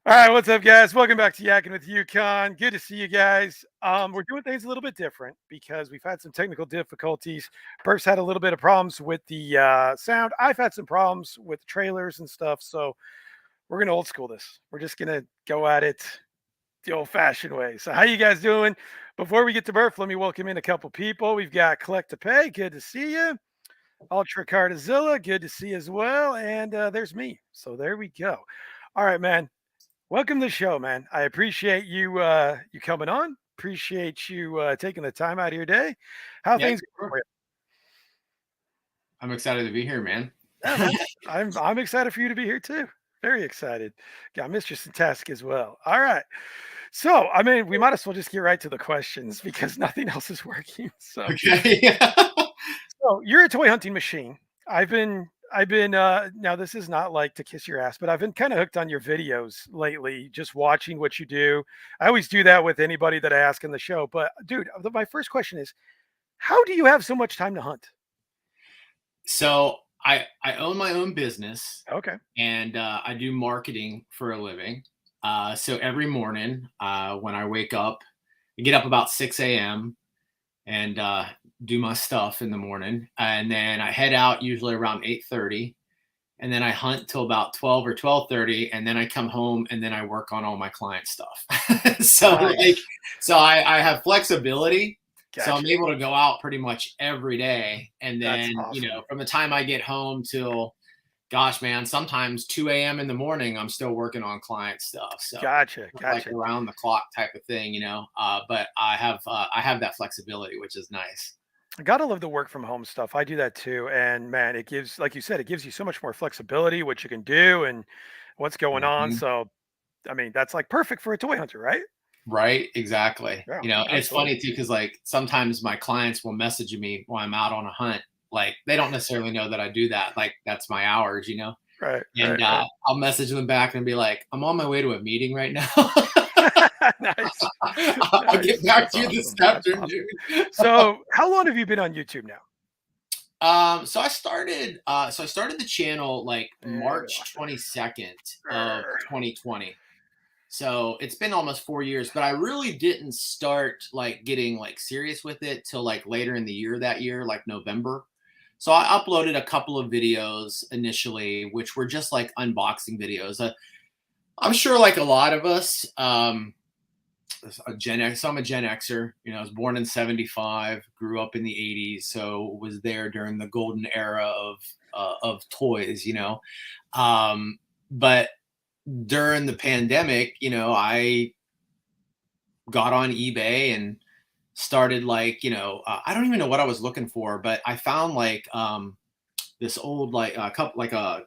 All right, what's up, guys? Welcome back to Yakin with Yukon. Good to see you guys. We're doing things a little bit different because we've had some technical difficulties. Burf's had a little bit of problems with the sound. I've had some problems with trailers and stuff, so we're gonna old school this. We're just gonna go at it the old-fashioned way. So, how you guys doing? Before we get to Burf, let me welcome in a couple people. We've got Collect to Pay. Good to see you. Ultra Cardazilla. Good to see you as well. And there's me. So there we go. All right, man. Welcome to the show, man. I appreciate you coming on. Appreciate you taking the time out of your day. How Yeah, things going sure. for you? I'm excited to be here, man. Yeah, man. I'm excited for you to be here too. Very excited. Got Mistress and Task as well. All right. So, I mean, we might as well just get right to the questions because nothing else is working. Okay. So you're a toy hunting machine. I've been now this is not like to kiss your ass, but I've been kind of hooked on your videos lately, just watching what you do. I always do that with anybody that I ask in the show. But dude, my first question is, how do you have so much time to hunt? So I own my own business Okay. and I do marketing for a living. So every morning when I wake up, I get up about 6 a.m. and do my stuff in the morning, and then I head out usually around 8:30, and then I hunt till about 12 or 12:30, and then I come home and then I work on all my client stuff. so like, Nice. so I have flexibility. So I'm Gotcha. able to go out pretty much every day. And That's then, awesome. from the time I get home till, gosh, man, sometimes 2 a.m. in the morning, I'm still working on client stuff. So Gotcha. like Gotcha. around the clock type of thing. But I have that flexibility, which is nice. I gotta love the work from home stuff. I do that too. And man, it gives, like you said, it gives you so much more flexibility, what you can do and what's going on. Mhm. So I mean, that's like perfect for a toy hunter, right? Right, exactly. Yeah, And it's absolutely. funny too, because like sometimes my clients will message me while I'm out on a hunt. Like they don't necessarily know that I do that. Like that's my hours. Right, And right, right. I'll message them back and be like, I'm on my way to a meeting right now. Nice. I'll get Nice. back That's to you this awesome. That's awesome. afternoon. So, how long have you been on YouTube now? So I started the channel like There we March lost it. 22nd of Grr. 2020. So it's been almost 4 years, but I really didn't start like getting like serious with it till like later in the year that year, like November. So I uploaded a couple of videos initially, which were just like unboxing videos. I'm sure like a lot of us, a Gen X. So I'm a Gen Xer. I was born in '75, grew up in the '80s, so was there during the golden era of toys. But during the pandemic, I got on eBay and started like, I don't even know what I was looking for, but I found like this old like a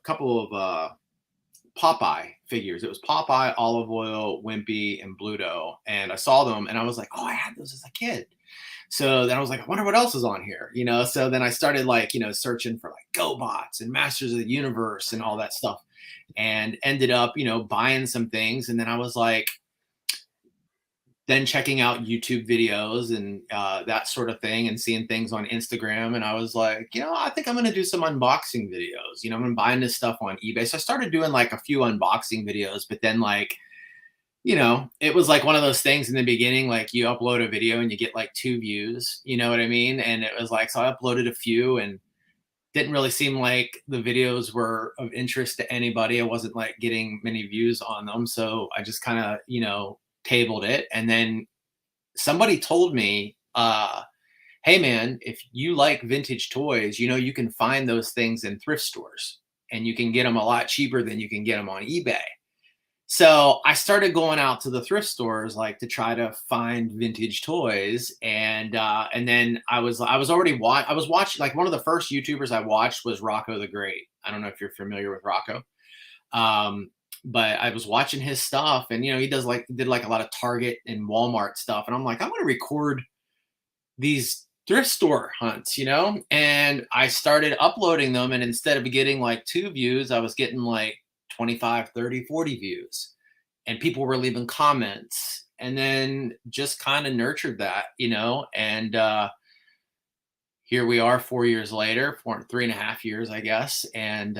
couple of Popeye figures. It was Popeye, Olive Oil, Wimpy, and Bluto, and I saw them and I was like, oh, I had those as a kid. So then I was like, I wonder what else is on here. So then I started like, searching for like GoBots and Masters of the Universe and all that stuff, and ended up, buying some things. And then I was like, then checking out YouTube videos and that sort of thing, and seeing things on Instagram. And I was like, I think I'm going to do some unboxing videos. I'm buying this stuff on eBay. So I started doing like a few unboxing videos, but then like, it was like one of those things in the beginning, like you upload a video and you get like 2 views, you know what I mean? And it was like, so I uploaded a few and didn't really seem like the videos were of interest to anybody. I wasn't like getting many views on them. So I just kind of, tabled it. And then somebody told me, hey man, if you like vintage toys, you can find those things in thrift stores and you can get them a lot cheaper than you can get them on eBay. So I started going out to the thrift stores like to try to find vintage toys, and then I was watching, like, one of the first YouTubers I watched was Rocco the Great. I don't know if you're familiar with Rocco. Um, but I was watching his stuff, and he did like a lot of Target and Walmart stuff, and I'm like, I'm gonna record these thrift store hunts. And I started uploading them, and instead of getting like 2 views, I was getting like 25, 30, 40 views, and people were leaving comments, and then just kind of nurtured that. And here we are 4 years later, 3.5 years, I guess. And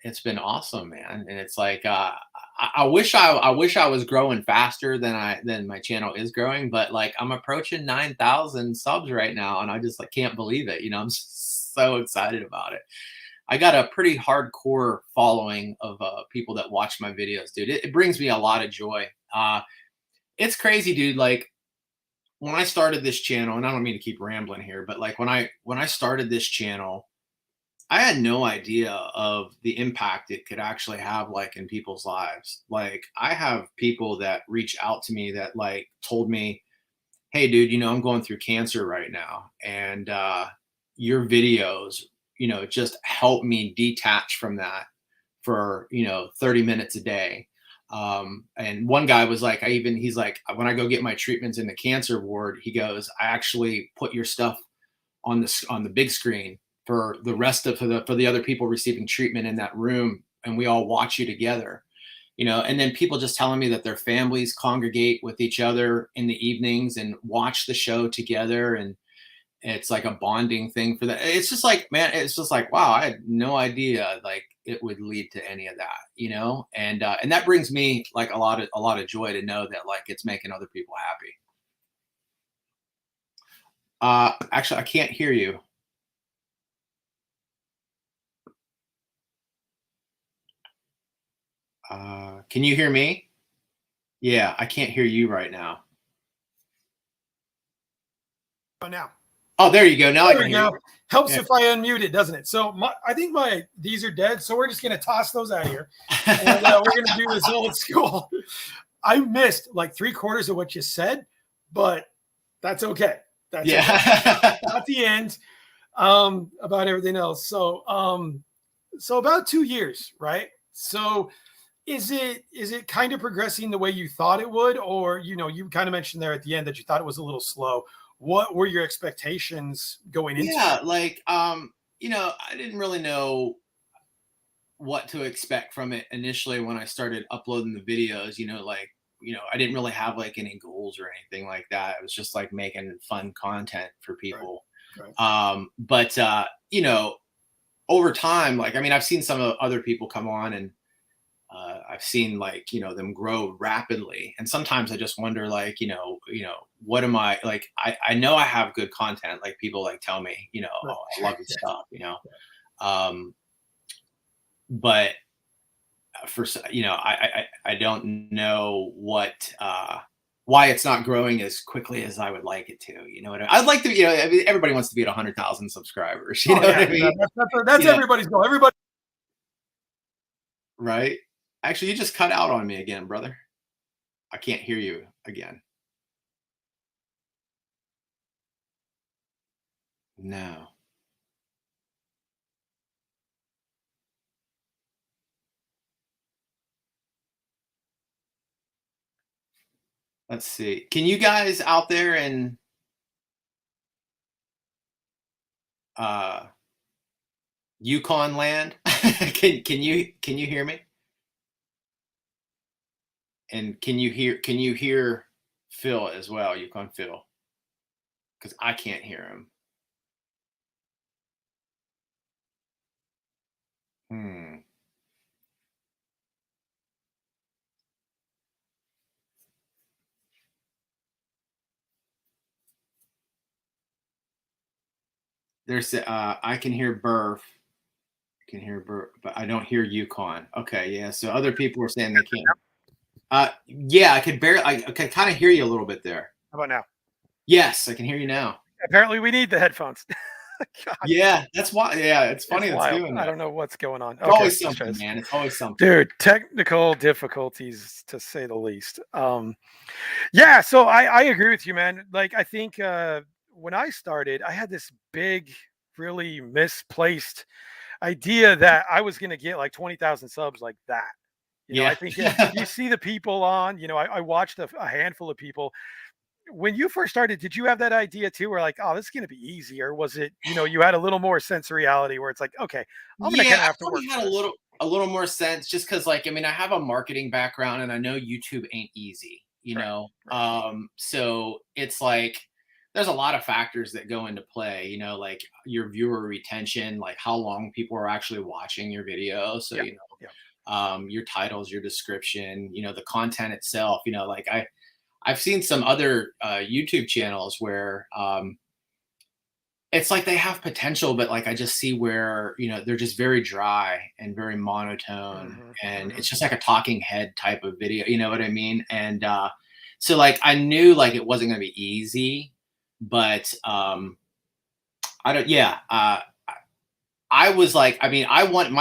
it's been awesome, man. And it's like, I wish I was growing faster than my channel is growing, but like I'm approaching 9,000 subs right now, and I just like can't believe it. You know, I'm so excited about it. I got a pretty hardcore following of people that watch my videos, dude. It brings me a lot of joy. It's crazy, dude. Like when I started this channel, and I don't mean to keep rambling here, but like when I started this channel, I had no idea of the impact it could actually have like in people's lives. Like I have people that reach out to me that like told me, "Hey dude, you know, I'm going through cancer right now and your videos, you know, just help me detach from that for, you know, 30 minutes a day." And one guy was like, he's like, when I go get my treatments in the cancer ward, he goes, "I actually put your stuff on the big screen for the rest of for the other people receiving treatment in that room, and we all watch you together." You know, and then people just telling me that their families congregate with each other in the evenings and watch the show together, and it's like a bonding thing for that. It's just like, man, it's just like, wow, I had no idea like it would lead to any of that, you know? And that brings me like a lot of joy to know that like it's making other people happy. Actually, I can't hear you. Can you hear me? Yeah, I can't hear you right now. Oh, now. Oh, there you go. Now I There can we hear go. you. Helps Yeah. if I unmute it, doesn't it? So I think these are dead. So we're just gonna toss those out of here, and we're gonna do this old school. I missed like 3/4 of what you said, but that's okay. That's okay. Yeah. At the end, about everything else. So about 2 years, right? So is it kind of progressing the way you thought it would, or you kind of mentioned there at the end that you thought it was a little slow. What were your expectations going into Yeah, it? like you know, I didn't really know what to expect from it initially when I started uploading the videos, you know, like, you know, I didn't really have like any goals or anything like that. It was just like making fun content for Right. people. Right. But you know, over time, like I mean, I've seen some of other people come on and I've seen like, you know, them grow rapidly. And sometimes I just wonder like, you know, what am I like I know I have good content. Like people like tell me, you know, Right. "Oh, I love your Yeah. stuff," you know. Um, but you know, I don't know what why it's not growing as quickly as I would like it to. You know what I'd like to, you know, I mean, everybody wants to be at 100,000 subscribers. You Oh know what yeah, I mean? that's You know, everybody's goal. Everybody. right? Actually, you just cut out on me again, brother. I can't hear you again. No. Let's see. Can you guys out there in uh Yukon land? Can you hear me? And can you hear Phil as well, Yukon Phil? Because I can't hear him. Hmm. There's I can hear Burf. I can hear Burf, but I don't hear Yukon. Okay, yeah. So other people are saying they can't. Yeah, I could barely. I could kind of hear you a little bit there. How about now? Yes, I can hear you now. Apparently, we need the headphones. God, Yeah, that's why. Yeah, it's it's funny that's wild. doing I that. don't know what's going on. It's Okay, always let's try something, this. man. It's always something. Dude, technical difficulties to say the least. Yeah, so I agree with you, man. Like I think when I started, I had this big, really misplaced idea that I was gonna get like 20,000 subs like that. I Yeah. think you see the people on, I watched a handful of people. When you first started, did you have that idea too? Where like, oh, this is gonna be easy, or was it, you had a little more sense of reality where it's like, okay, I'm gonna Yeah, kind I of have to probably work for had this. a little more sense just because, like, I mean, I have a marketing background and I know YouTube ain't easy, you Right, know. right. So it's like there's a lot of factors that go into play, you know, like your viewer retention, like how long people are actually watching your video. So, Yeah, you know, yeah. your titles, your description, the content itself. Like I've seen some other YouTube channels where it's like they have potential, but like I just see where, they're just very dry and very monotone. Hmm. And Hmm. it's just like a talking head type of video, you know what I mean? And so like I knew like it wasn't gonna be easy, but I don't yeah, I was like, I mean, I want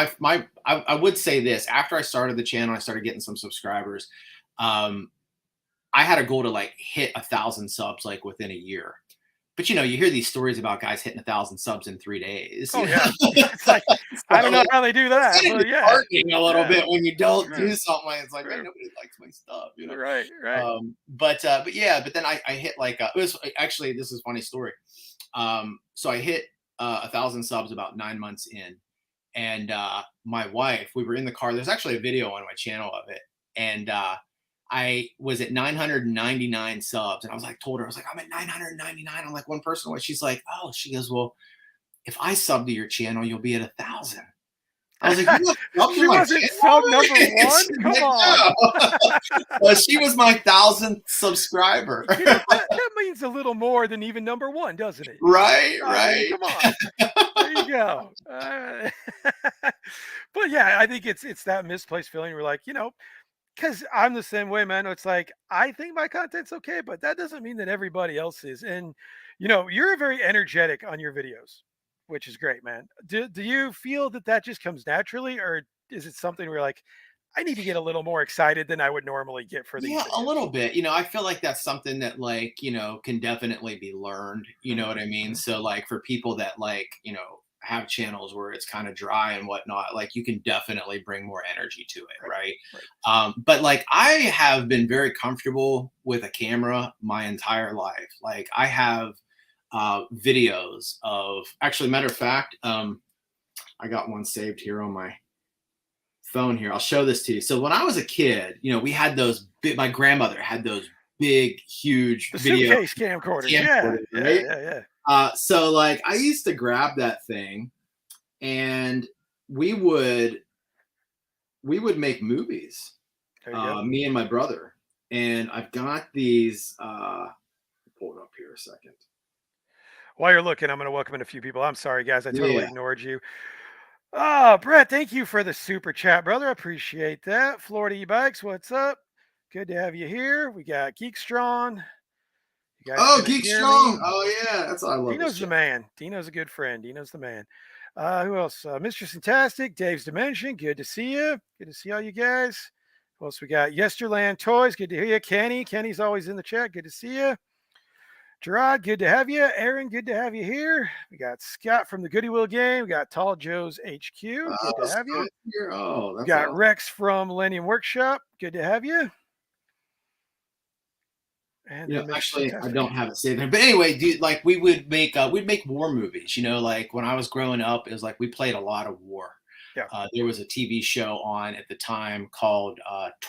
I would say this after I started the channel, I started getting some subscribers. Um, I had a goal to like hit 1,000 subs like within a year. But you hear these stories about guys hitting 1,000 subs in 3 days. Oh yeah, it's like I don't So know how they do it's that, kind of but yeah, disheartening a little yeah, bit when you don't right, do something. Like it's like, man, right, nobody likes my stuff. right, right. But yeah, but then I hit like it was actually this is a funny story. So I hit 1,000 subs about 9 months in, and my wife, we were in the car. There's actually a video on my channel of it, and I was at 999 subs, and I was like, told her, I was like, I'm at 999. I'm like one person away. She's like, oh, she goes, well, if I sub to your channel, you'll be at 1,000. I was like, you have sub to She my wasn't channel sub number already? one. She's Come like, on. no. Well, she was my 1,000th subscriber. That means a little more than even number one, doesn't it? Right, I mean, right. come on. There you go. But yeah, I think it's that misplaced feeling. We're like, because I'm the same way, man. It's like I think my content's okay, but that doesn't mean that everybody else is. And you're very energetic on your videos, which is great, man. Do you feel that just comes naturally, or is it something where like I need to get a little more excited than I would normally get for these Yeah, a videos? little bit. I feel like that's something that like, can definitely be learned. You know Hmm. what I mean? Hmm. So like for people that like, have channels where it's kind of dry and whatnot, like you can definitely bring more energy to it, Right, right? right. But like I have been very comfortable with a camera my entire life. Like I have videos of actually matter of fact, I got one saved here on my phone here. I'll show this to you. So when I was a kid, we had those big, my grandmother had those big, huge The video suitcase camcorders, yeah, camcorders, yeah, right? yeah, yeah. So like I used to grab that thing and we would make movies, There you go. me and my brother. And I've got these pull it up here a second. While you're looking, I'm going to welcome in a few people. I'm sorry, guys, I totally Yeah. ignored you. Oh, Brett, thank you for the super chat, brother. I appreciate that. Florida E-Bikes, what's up? Good to have you here. We got Geekstron. You guys Oh, couldn't Geek hear me. Strong. Oh yeah, that's I love this Dino's the chat. man. Dino's a good friend. Dino's the man. Who else? Mistress Fantastic, Dave's Dimension. Good to see you. Good to see all you guys. Who else we got? Yesterland Toys. Good to hear you. Kenny. Kenny's always in the chat. Good to see you. Gerard, good to have you. Aaron, good to have you here. We got Scott from the Goody Will game. We got Tall Joe's HQ. Good to have you. Scott here. Oh, We that's got awesome. Rex from Millennium Workshop. Good to have you. And then Mistress Actually, I Fantastic. don't have it saved there. But anyway, dude, like we'd make war movies. Like when I was growing up, it was like we played a lot of war. Yeah. There was a TV show on at the time called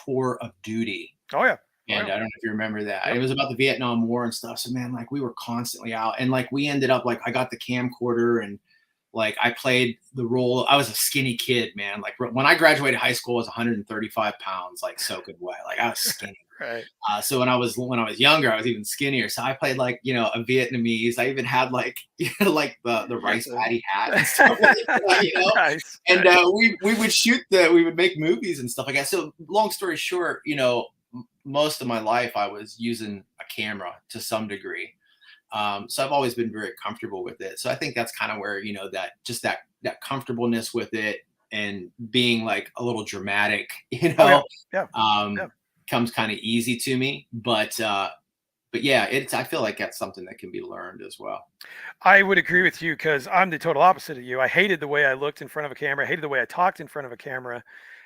Tour of Duty. Oh yeah. Oh And yeah. I don't know if you remember that. Yep. It was about the Vietnam War and stuff. So man, like we were constantly out. And like we ended up like I got the camcorder and like I played the role. I was a skinny kid, man. Like when I graduated high school, I was 135 pounds, like soaking wet. Like I was skinny. Right. So when I was younger, I was even skinnier. So I played like a Vietnamese. I even had like like the You got rice the paddy hat and stuff like that. nice. And Nice. we would shoot we would make movies and stuff like that. So long story short, most of my life I was using a camera to some degree. So I've always been very comfortable with it. So I think that's kind of where that just that comfortableness with it and being like a little dramatic, Oh yeah. Yeah. Yeah. comes kind of easy to me. But yeah, I feel like that's something that can be learned as well. I would agree with you because I'm the total opposite of you. I hated the way I looked in front of a camera. I hated the way I talked in front of a camera.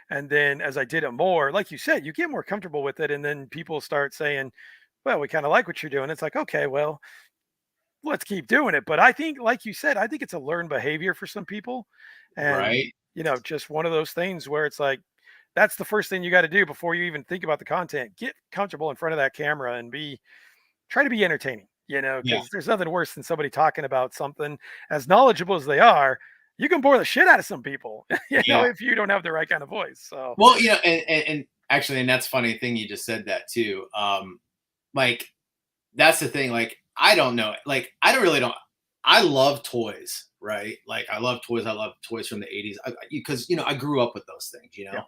And then as I did it more, like you said, you get more comfortable with it. And then people start saying, well, we kind of like what you're doing. It's like, okay, well, let's keep doing it. But I think, like you said, I think it's a learned behavior for some people. And, Right. just one of those things where it's like, that's the first thing you got to do before you even think about the content. Get comfortable in front of that camera and try to be entertaining, Yeah. because there's nothing worse than somebody talking about something as knowledgeable as they are. you can bore the shit out of some people, Yeah. if you don't have the right kind of voice. So Well, and actually, and that's funny thing you just said that too. Like that's the thing. Like I don't know. Like I don't really don't. I love toys, right? Like I love toys. I love toys from the '80s because I grew up with those things. yeah,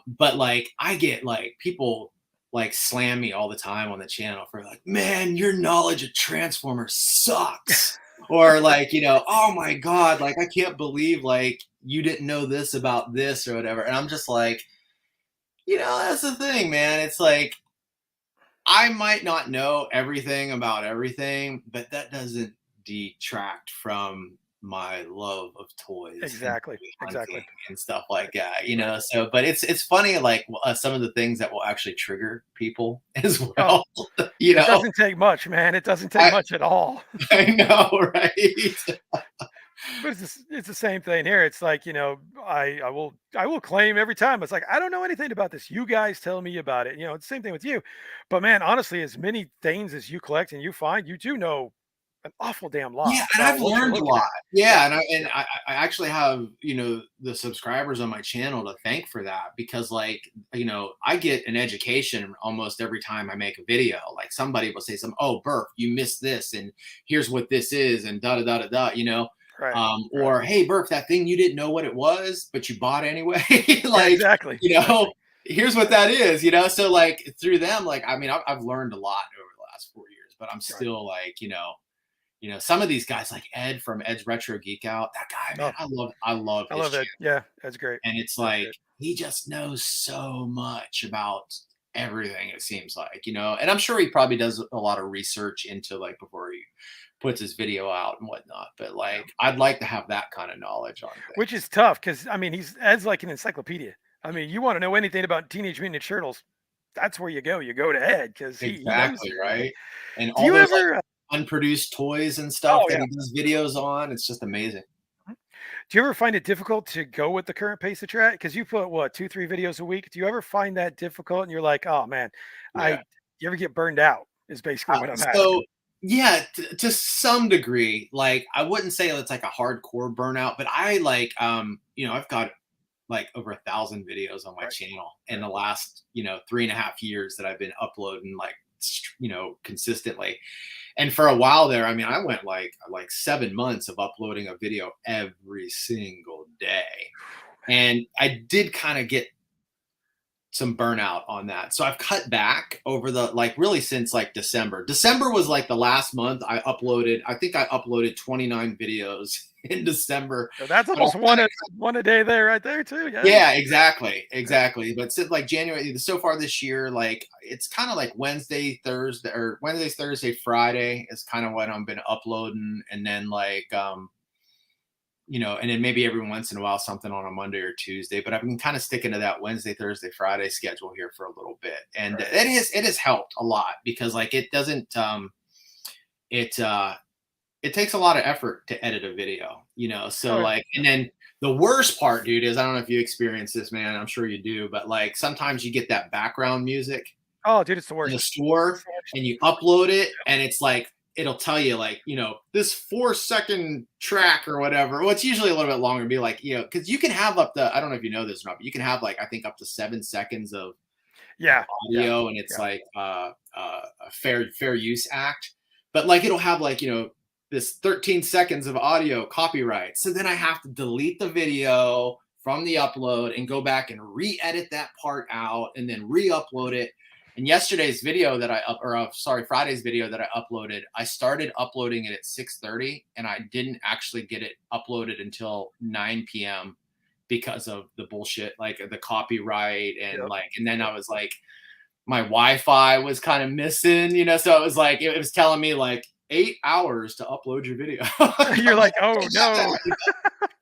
But like I get like people like slam me all the time on the channel for like, man, your knowledge of Transformers sucks. Or like, oh my God, like I can't believe like you didn't know this about this or whatever. And I'm just like, that's the thing, man. It's like I might not know everything about everything, but that doesn't detract from my love of toys and exactly, hunting exactly. and stuff like that, Right. So, but it's funny, like some of the things that will actually trigger people as Oh, well. it doesn't take much, man. It doesn't take I much at all. I know, right? But it's the same thing here. It's like, I will claim every time. It's like, I don't know anything about this. You guys tell me about it. It's the same thing with you. But man, honestly, as many things as you collect and you find, you do know an awful damn lot Yeah, and about I've what you're learned a looking lot. at. Yeah. Yeah, and I and Yeah. I actually have, the subscribers on my channel to thank for that because like, I get an education almost every time I make a video. Like somebody will say something, "Oh, Burf, you missed this and here's what this is," and da da da da da. Right. Right. Or hey, Burf, that thing you didn't know what it was, but you bought anyway. Yeah, Like, exactly. you Exactly. know, here's what that is. So like through them, like I mean, I've learned a lot over the last 4 years, but I'm Right. still like, some of these guys like Ed from Ed's Retro Geek Out, that guy, man, Oh, I love I his love it. channel. Yeah, that's great. And it's That's like great. he just knows so much about everything, it seems like. And I'm sure he probably does a lot of research into like before he puts his video out and whatnot. But Yeah. like I'd like to have that kind of knowledge on Which things. is tough because I mean he's Ed's like an encyclopedia. I mean, you want to know anything about Teenage Mutant Ninja Turtles, that's where you go. You go to Ed because he knows Exactly, everything. right? And Do all you those like ever unproduced toys and stuff oh, that yeah. he does videos on, it's just amazing. Mhm. Do you ever find it difficult to go with the current pace that you're at? Because you put what, 2, 3 videos a week? Do you ever find that difficult and you're like, "Oh, man, Yeah. you ever get burned out?" Is basically what I'm So asking. yeah, to some degree, like I wouldn't say it's like a hardcore burnout, but I like I've got like over 1,000 videos on my Right, channel in right. the last 3.5 years that I've been uploading like consistently. And for a while there, I mean, I went like 7 months of uploading a video every single day, and I did kind of get some burnout on that. So I've cut back over the like really since like December. December was like the last month I uploaded. I think I uploaded 29 videos in December. So that's But I've almost kind of one a day there right there too, yeah. yeah, exactly. Yeah, Exactly. But since like January so far this year, like it's kind of like Wednesday, Thursday, or Wednesdays, Thursday, Friday is kind of what I've been uploading. And then like and then maybe every once in a while something on a Monday or Tuesday. But I've been kind of sticking to that Wednesday, Thursday, Friday schedule here for a little bit, and right. it has helped a lot because like it doesn't it it takes a lot of effort to edit a video. So Oh, yeah. like, and then the worst part, dude, is I don't know if you experience this, man. I'm sure you do, but like sometimes you get that background music Oh, dude, it's the in the worst. store It's the worst. and you upload it and it's like it'll tell you like this 4-second track or whatever, well it's usually a little bit longer, be like because you can have up to, I don't know if you know this or not, but you can have like I think up to 7 seconds of Yeah, yeah, audio, and it's yeah. like a fair use act, but like it'll have like this 13 seconds of audio copyright, so then I have to delete the video from the upload and go back and re-edit that part out and then re-upload it. And yesterday's video that Friday's video that I uploaded, I started uploading it at 6:30 and I didn't actually get it uploaded until 9 p.m. because of the bullshit, like the copyright and Yep, like, and then yep. I was like, my Wi-Fi was kind of missing. So it was like it was telling me like 8 hours to upload your video. I'm You're like, like, "Oh, no."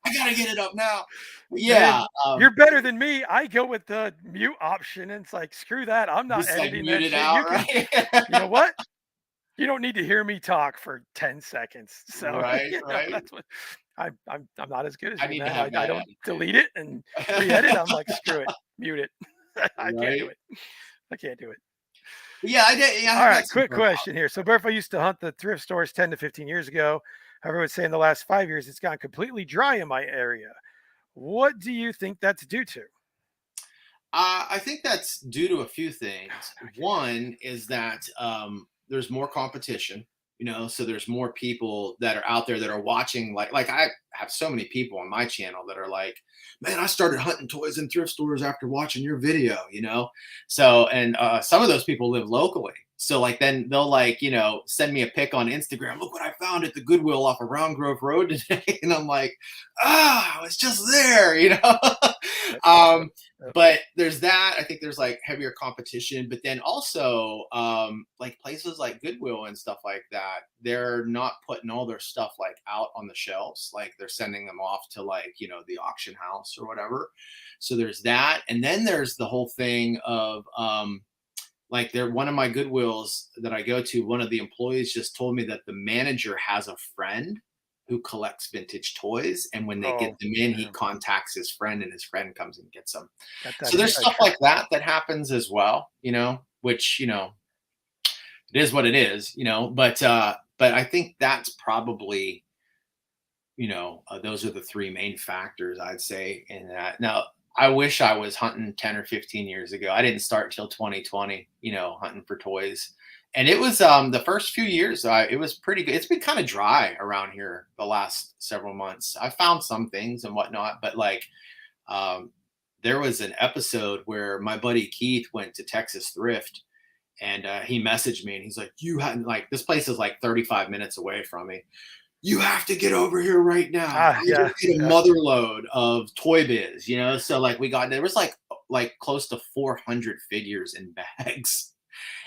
I gotta get it up now. Yeah, Man, you're better than me. I go with the mute option, and it's like, "Screw that. I'm not just like editing mute that it shit. out, You can." right? You know what? You don't need to hear me talk for 10 seconds. So, Right, right. that's what I'm not as good as I you, need to man. have I that don't delete it and re-edit. I'm like, "Screw it. Mute it." I can't do right? it. I can't do it. Yeah, I did. Yeah, I All have had right, some quick burnout. question here. So, Burf, I used to hunt the thrift stores 10 to 15 years ago. However, I would say in the last 5 years, it's gone completely dry in my area. What do you think that's due to? I think that's due to a few things. One is that there's more competition, so there's more people that are out there that are watching. Like I have so many people on my channel that are like, "Man, I started hunting toys in thrift stores after watching your video." So, and some of those people live locally. So like then they'll like send me a pic on Instagram. Look what I found at the Goodwill off of Round Grove Road today, and I'm like, it's just there. Yep, yep, um, yep. but there's that. I think there's like heavier competition, but then also like places like Goodwill and stuff like that, they're not putting all their stuff like out on the shelves. Like they're sending them off to like the auction house or whatever. So there's that. And then there's the whole thing of like they're one of my Goodwills that I go to, one of the employees just told me that the manager has a friend who collects vintage toys, and when they get Oh, them in, he yeah. contacts his friend, and his friend comes and gets them. Got that So there's inside stuff track. like that that happens as well, which it is what it is. But I think that's probably those are the three main factors I'd say in that. Now, I wish I was hunting 10 or 15 years ago. I didn't start till 2020, hunting for toys. And it was the first few years, it was pretty good. It's been kind of dry around here the last several months. I found some things and whatnot, but like um, there was an episode where my buddy Keith went to Texas Thrift, and he messaged me and he's like, "You hadn't like this place is like 35 minutes away from me. You have to get over here right now. Ah, I yeah, just did a yeah. mother load of Toy Biz." So like there was like close to 400 figures in bags.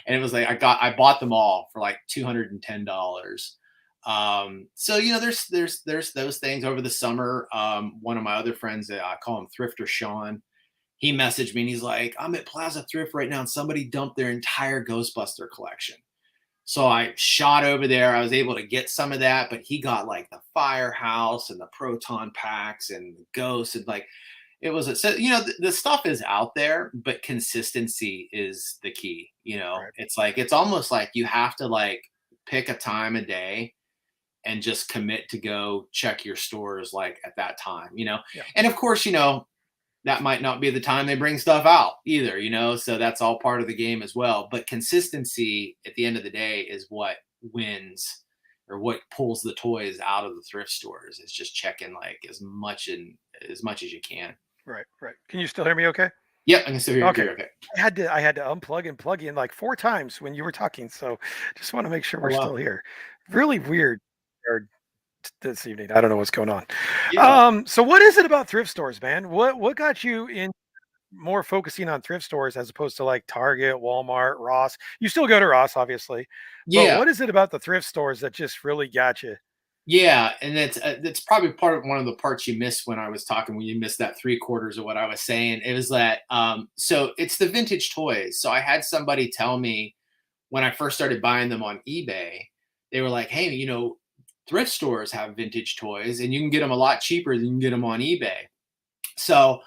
And it was like I bought them all for like $210. So there's those things over the summer. One of my other friends, I call him Thrifter Sean, he messaged me and he's like, "I'm at Plaza Thrift right now and somebody dumped their entire Ghostbuster collection." So I shot over there. I was able to get some of that, but he got like the Firehouse and the Proton packs and the Ghosts, and like it was so the stuff is out there, but consistency is the key. Right. It's like it's almost like you have to like pick a time a day and just commit to go check your stores like at that time. Yeah. And of course, that might not be the time they bring stuff out either. So that's all part of the game as well. But consistency at the end of the day is what wins or what pulls the toys out of the thrift stores, is just checking like as much as you can. Right. Right. Can you still hear me okay? Yep, I can still hear Okay. you okay. I had to unplug and plug in like 4 times when you were talking. So just want to make sure Oh we're wow. still here. Really weird this evening. I don't know what's going on. Yeah. So what is it about thrift stores, man? What got you in more focusing on thrift stores as opposed to like Target, Walmart, Ross? You still go to Ross, obviously, but Yeah. what is it about the thrift stores that just really got you? Yeah, and that's probably part of one of the parts you missed when I was talking, when you missed that three-quarters of what I was saying. It was that so it's the vintage toys. So I had somebody tell me when I first started buying them on eBay, they were like, "Hey, thrift stores have vintage toys and you can get them a lot cheaper than you can get them on eBay." So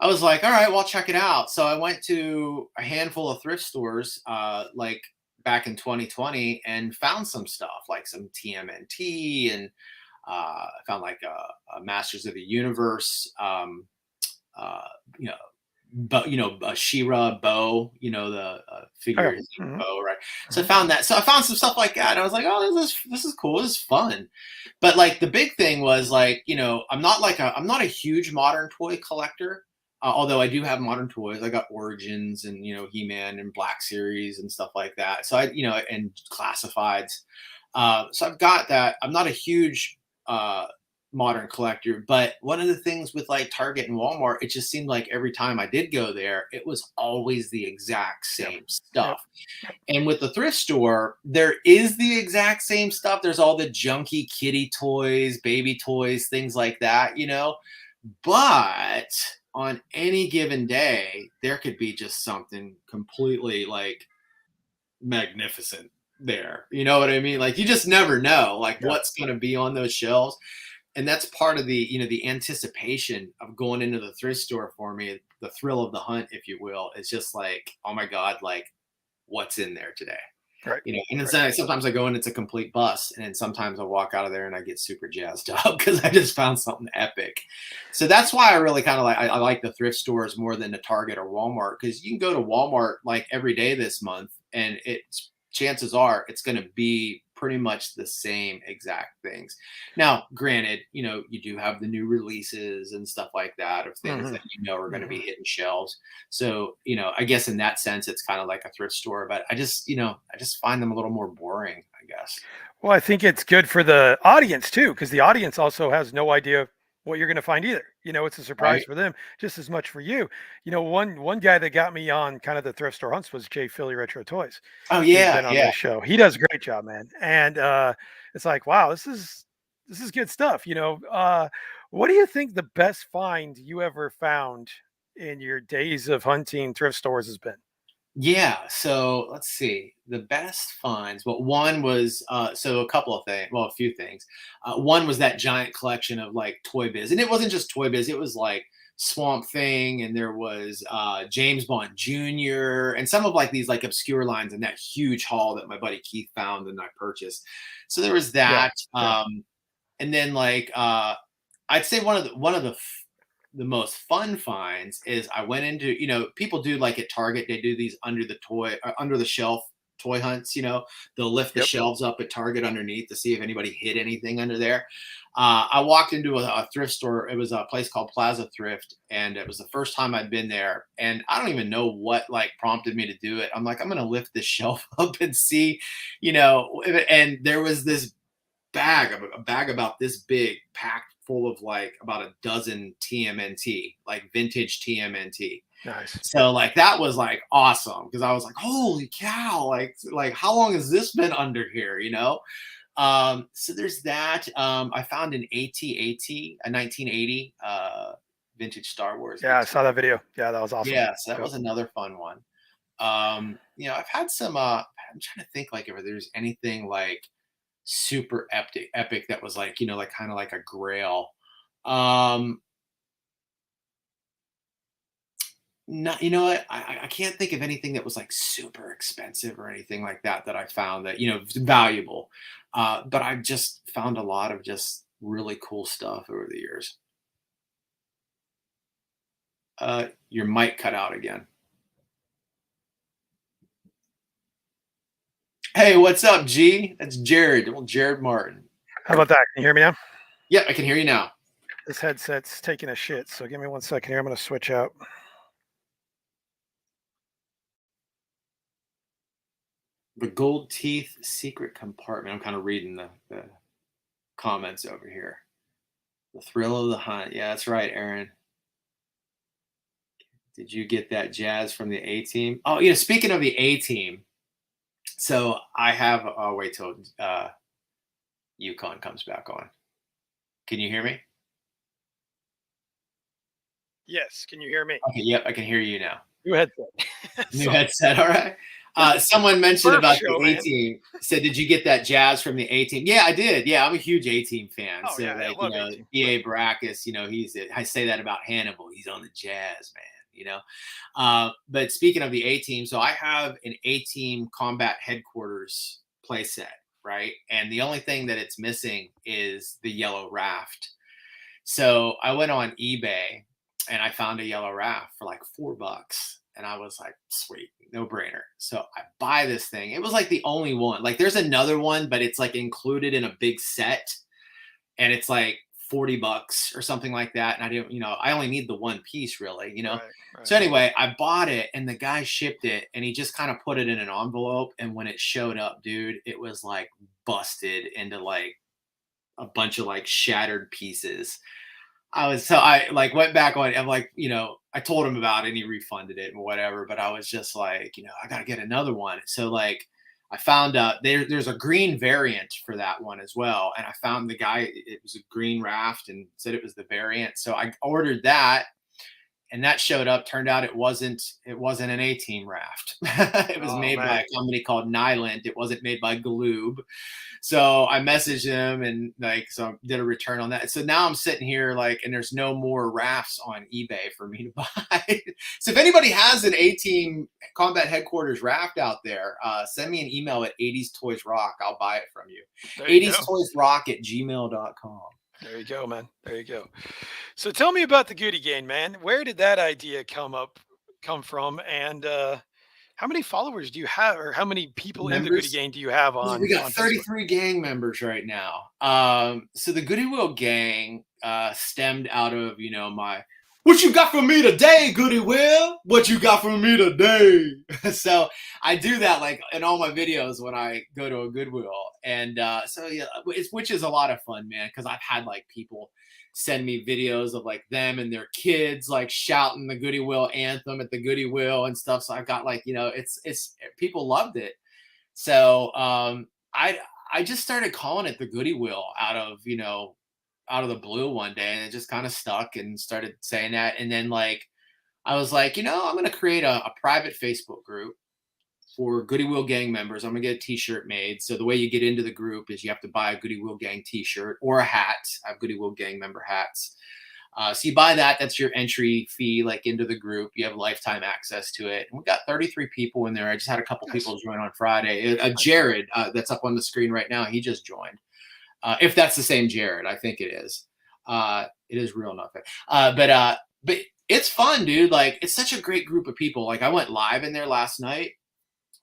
I was like, "All right, well, I'll check it out." So I went to a handful of thrift stores, like back in 2020, and found some stuff like some TMNT, and I found like a Masters of the Universe, uh, you know, but a She-Ra bow, the Okay. figure is a Mhm, bow, right? So I mhm. found that. So I found some stuff like that. And I was like, "Oh, this is cool. This is fun." But like the big thing was like, I'm not a huge modern toy collector. Although I do have modern toys. I got Origins and He-Man and Black Series and stuff like that. So and classifieds. So I've got that. I'm not a huge uh modern collector, but one of the things with like Target and Walmart, it just seemed like every time I did go there, it was always the exact Yep. same Yep. stuff. And with the thrift store, there is the exact same stuff. There's all the junky kitty toys, baby toys, things like that. But on any given day, there could be just something completely like magnificent there. You know what I mean? Like you just never know like Yeah. what's going to be on those shelves. And that's part of the anticipation of going into the thrift store for me, the thrill of the hunt, if you will, is just like, oh my god, like what's in there today. Right. And then Right. sometimes I go and it's a complete bust, and then sometimes I walk out of there and I get super jazzed up because I just found something epic. So that's why I really kind of I like the thrift stores more than the Target or Walmart, because you can go to Walmart like every day this month, and it's chances are it's going to be pretty much the same exact things. Now, granted, you do have the new releases and stuff like that of things Hmm. that are going to Hmm. be hitting shelves. So, I guess in that sense, it's kind of like a thrift store, but I just find them a little more boring, I guess. Well, I think it's good for the audience too, because the audience also has no idea what you're going to find either. It's a surprise Right. for them just as much for you. One guy that got me on kind of the thrift store hunts was Jay Philly Retro Toys, Oh, who's yeah. been on Yeah. this show. He does a great job, man. And it's like, wow, this is good stuff. What do you think the best find you ever found in your days of hunting thrift stores has been? Yeah, so let's see. The best finds. Well, one was so a couple of things. Well, a few things. One was that giant collection of like Toy Biz, and it wasn't just Toy Biz. It was like Swamp Thing, and there was James Bond Jr. and some of like these like obscure lines in that huge haul that my buddy Keith found and I purchased. So there was Yeah. that. Yeah. And then like I'd say the most fun finds is I went into, people do like at Target, they do these under the shelf toy hunts, they'll lift the Yep. shelves up at Target underneath to see if anybody hid anything under there. I walked into a thrift store. It was a place called Plaza Thrift, and it was the first time I'd been there. And I don't even know what like prompted me to do it. I'm like, I'm gonna lift this shelf up and see, and there was this a bag about this big, packed full of like about a dozen TMNT, like vintage TMNT. Nice. So like that was like awesome because I was like, holy cow, like how long has this been under here, So there's that. I found an AT-AT, a 1980 vintage Star Wars Yeah, I AT. saw that video. Yeah, that was awesome. Yeah, so that Yep. was another fun one. I've had some I'm trying to think like if there's anything like super epic that was like, like kind of like a grail. Um Not, what? I can't think of anything that was like super expensive or anything like that I found that, valuable. But I've just found a lot of just really cool stuff over the years. Your mic cut out again. Hey, what's up, G? That's Jared. Well, Jared Martin. How about that? Can you hear me now? Yeah, I can hear you now. This headset's taking a shit, so give me 1 second here. I'm going to switch out. The gold teeth secret compartment. I'm kind of reading the comments over here. The thrill of the hunt. Yeah, that's right, Aaron. Did you get that jazz from the A team? Oh, speaking of the A team, so I have. Oh, wait till Yukon comes back on. Can you hear me? Yes. Can you hear me? Okay, yep, I can hear you now. New headset. New Sorry. headset. All right. Someone mentioned Burf about show, the A man. team. Said, did you get that jazz from the A team? Yeah, I did. Yeah, I'm a huge A team fan. Oh, So yeah. I like, love 18. BA Baracus, I say that about Hannibal. He's on the jazz, man. But speaking of the A team, so I have an A team combat headquarters playset, right? And the only thing that it's missing is the yellow raft. So I went on eBay and I found a yellow raft for like $4. And I was like, sweet, no brainer. So I buy this thing. It was like the only one. Like there's another one, but it's like included in a big set. And it's like $40 or something like that. And I didn't, I only need the one piece really. Right. Right. So anyway, I bought it and the guy shipped it and he just kind of put it in an envelope. And when it showed up, dude, it was like busted into like a bunch of like shattered pieces. I like went back on. I'm like, I told him about it and he refunded it and whatever. But I was just like, I got to get another one. So like, I found out there's a green variant for that one as well. And I found the guy, it was a green raft and said it was the variant. So I ordered that. and that showed up. Turned out it wasn't an A-team raft. It was Oh made by man. a company called Nyland. It wasn't made by Galoob. So I messaged him and like, so I did a return on that. So now I'm sitting here like, and there's no more rafts on eBay for me to buy. So if anybody has an A-team combat headquarters raft out there, send me an email at 80s Toys Roc. I'll buy it from you. There you 80s go. Toys Roc at gmail.com. There you go, man. There you go. So tell me about the Goody Gang, man. Where did that idea come from? And how many followers do you have, or how many people in the Goody Members. Gang do you have Yeah, we got on Facebook? 33 gang members right now. So the Goody Wheel gang stemmed out of, my "What you got for me today, Goody Wheel? What you got for me today?" So I do that like in all my videos when I go to a Goodwill, and so yeah, which is a lot of fun, man. Because I've had like people send me videos of like them and their kids like shouting the Goody Wheel anthem at the Goody Wheel and stuff. So I've got like, it's people loved it. So I just started calling it the Goody Wheel out of the blue one day, and it just kind of stuck and started saying that. And then like I was like, I'm gonna create a private Facebook group for Goody Wheel Gang members. I'm gonna get a t-shirt made. So the way you get into the group is you have to buy a Goody Wheel Gang t-shirt or a hat. I have Goody Wheel Gang member hats. So you buy that. That's your entry fee, like into the group. You have lifetime access to it. And we got 33 people in there. I just had a couple Nice. people join on Friday. Jared, that's up on the screen right now. He just joined. If that's the same Jared, I think it is. It is real nothing. But it's fun, dude. Like it's such a great group of people. Like I went live in there last night,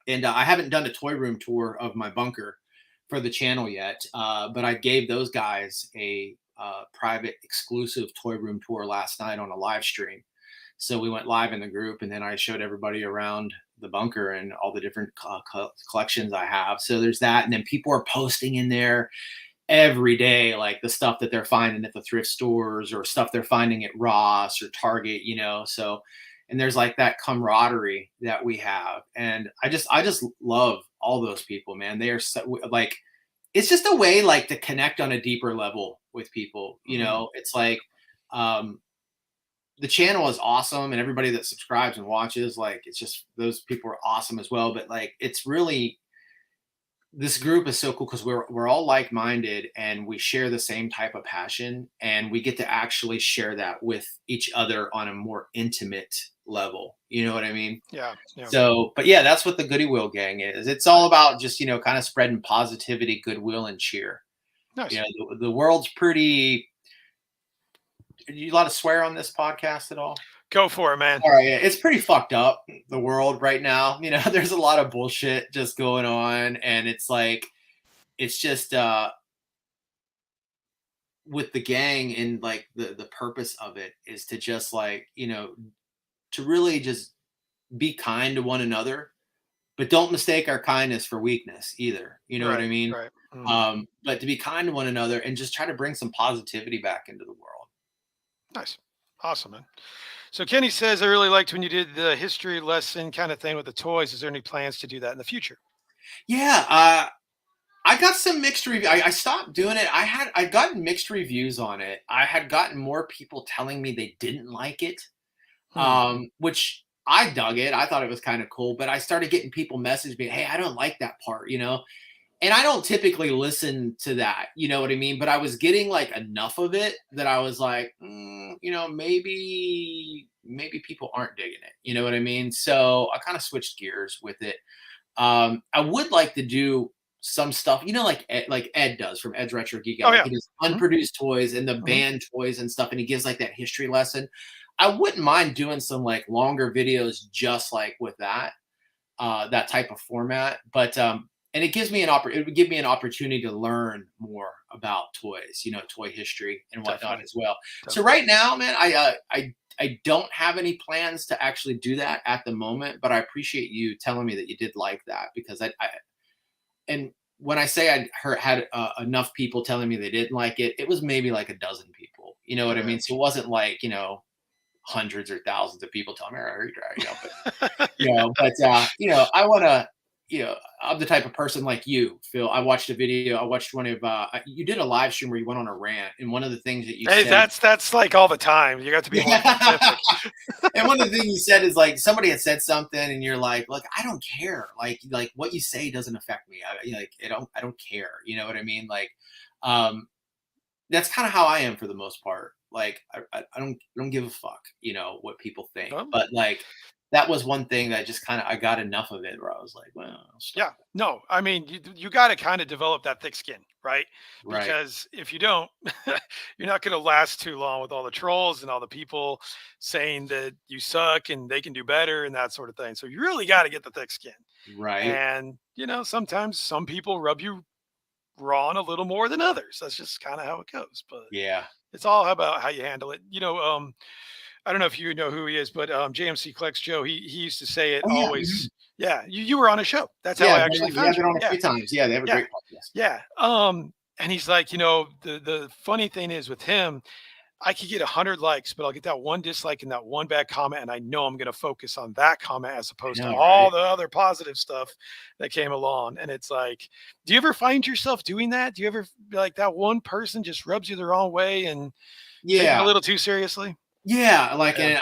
and I haven't done a toy room tour of my bunker for the channel yet. But I gave those guys a private exclusive toy room tour last night on a live stream. So we went live in the group, and then I showed everybody around the bunker and all the different collections I have. So there's that. And then people are posting in there every day, like the stuff that they're finding at the thrift stores or stuff they're finding at Ross or Target, so, and there's like that camaraderie that we have. And I just love all those people, man. They are so, like, it's just a way like to connect on a deeper level with people. It's like, the channel is awesome, and everybody that subscribes and watches, like, it's just, those people are awesome as well. But like, it's really, this group is so cool because we're all like-minded and we share the same type of passion, and we get to actually share that with each other on a more intimate level. You know what I mean? Yeah. Yeah. So, but yeah, that's what the Goody Wheel Gang is. It's all about just, kind of spreading positivity, goodwill, and cheer. Nice. The world's pretty. You allowed to swear on this podcast at all? Go for it, man. All right, yeah, it's pretty fucked up, the world right now. There's a lot of bullshit just going on, and it's like, it's just with the gang, and like the purpose of it is to just like, to really just be kind to one another, but don't mistake our kindness for weakness either. You know what I mean? Right. Mm-hmm. But to be kind to one another and just try to bring some positivity back into the world. Nice. Awesome, man. So Kenny says, I really liked when you did the history lesson kind of thing with the toys. Is there any plans to do that in the future? Yeah. I got some mixed reviews. I stopped doing it. I'd gotten mixed reviews on it. I had gotten more people telling me they didn't like it, which I dug it. I thought it was kind of cool, but I started getting people message me, "Hey, I don't like that part," And I don't typically listen to that, you know what I mean? But I was getting like enough of it that I was like, maybe people aren't digging it. You know what I mean? So I kind of switched gears with it. I would like to do some stuff, like Ed does from Ed's Retro Geek Out. Oh, yeah. He does unproduced toys and the band toys and stuff, and he gives like that history lesson. I wouldn't mind doing some like longer videos just like with that type of format, but and it gives me it would give me an opportunity to learn more about toys, toy history and whatnot. Definitely. As well. Definitely. So right now, man, I don't have any plans to actually do that at the moment, but I appreciate you telling me that you did like that, because and when I say I had enough people telling me they didn't like it, it was maybe like a dozen people. You know what I mean? So it wasn't like, hundreds or thousands of people telling me, but I want to, you know, I'm the type of person like you, Phil. I watched a video. I watched one of you did a live stream where you went on a rant, and one of the things that you Hey, said, that's like all the time. You got to be more yeah, specific. and one of the things you said is like somebody had said something, and you're like, look, I don't care. Like what you say doesn't affect me. Like I don't care. You know what I mean? Like, um, that's kind of how I am for the most part. Like I don't give a fuck, you know, what people think. Well, But like that was one thing that just kind of I got enough of it where I was like, well, I'll yeah, stop. no, I mean, you got to kind of develop that thick skin, right? Right. Because if you don't, you're not going to last too long with all the trolls and all the people saying that you suck and they can do better and that sort of thing. So you really got to get the thick skin. Right. And sometimes some people rub you wrong a little more than others. That's just kind of how it goes. But Yeah. it's all about how you handle it. I don't know if you know who he is, but JMC Clex Joe, he used to say it Oh yeah. Mhm. always. Yeah, you were on a show. That's how Yeah. I actually Yeah. found I've you. been on a Yeah, few times. Yeah. They have a yeah, great podcast. yeah. And he's like, the funny thing is with him, I could get 100 likes, but I'll get that one dislike and that one bad comment, and I know I'm going to focus on that comment as I opposed to know, all right? the other positive stuff that came along. And it's like, do you ever find yourself doing that? Do you ever like that one person just rubs you the wrong way and take it a Yeah. little too seriously? Yeah, like, Yeah,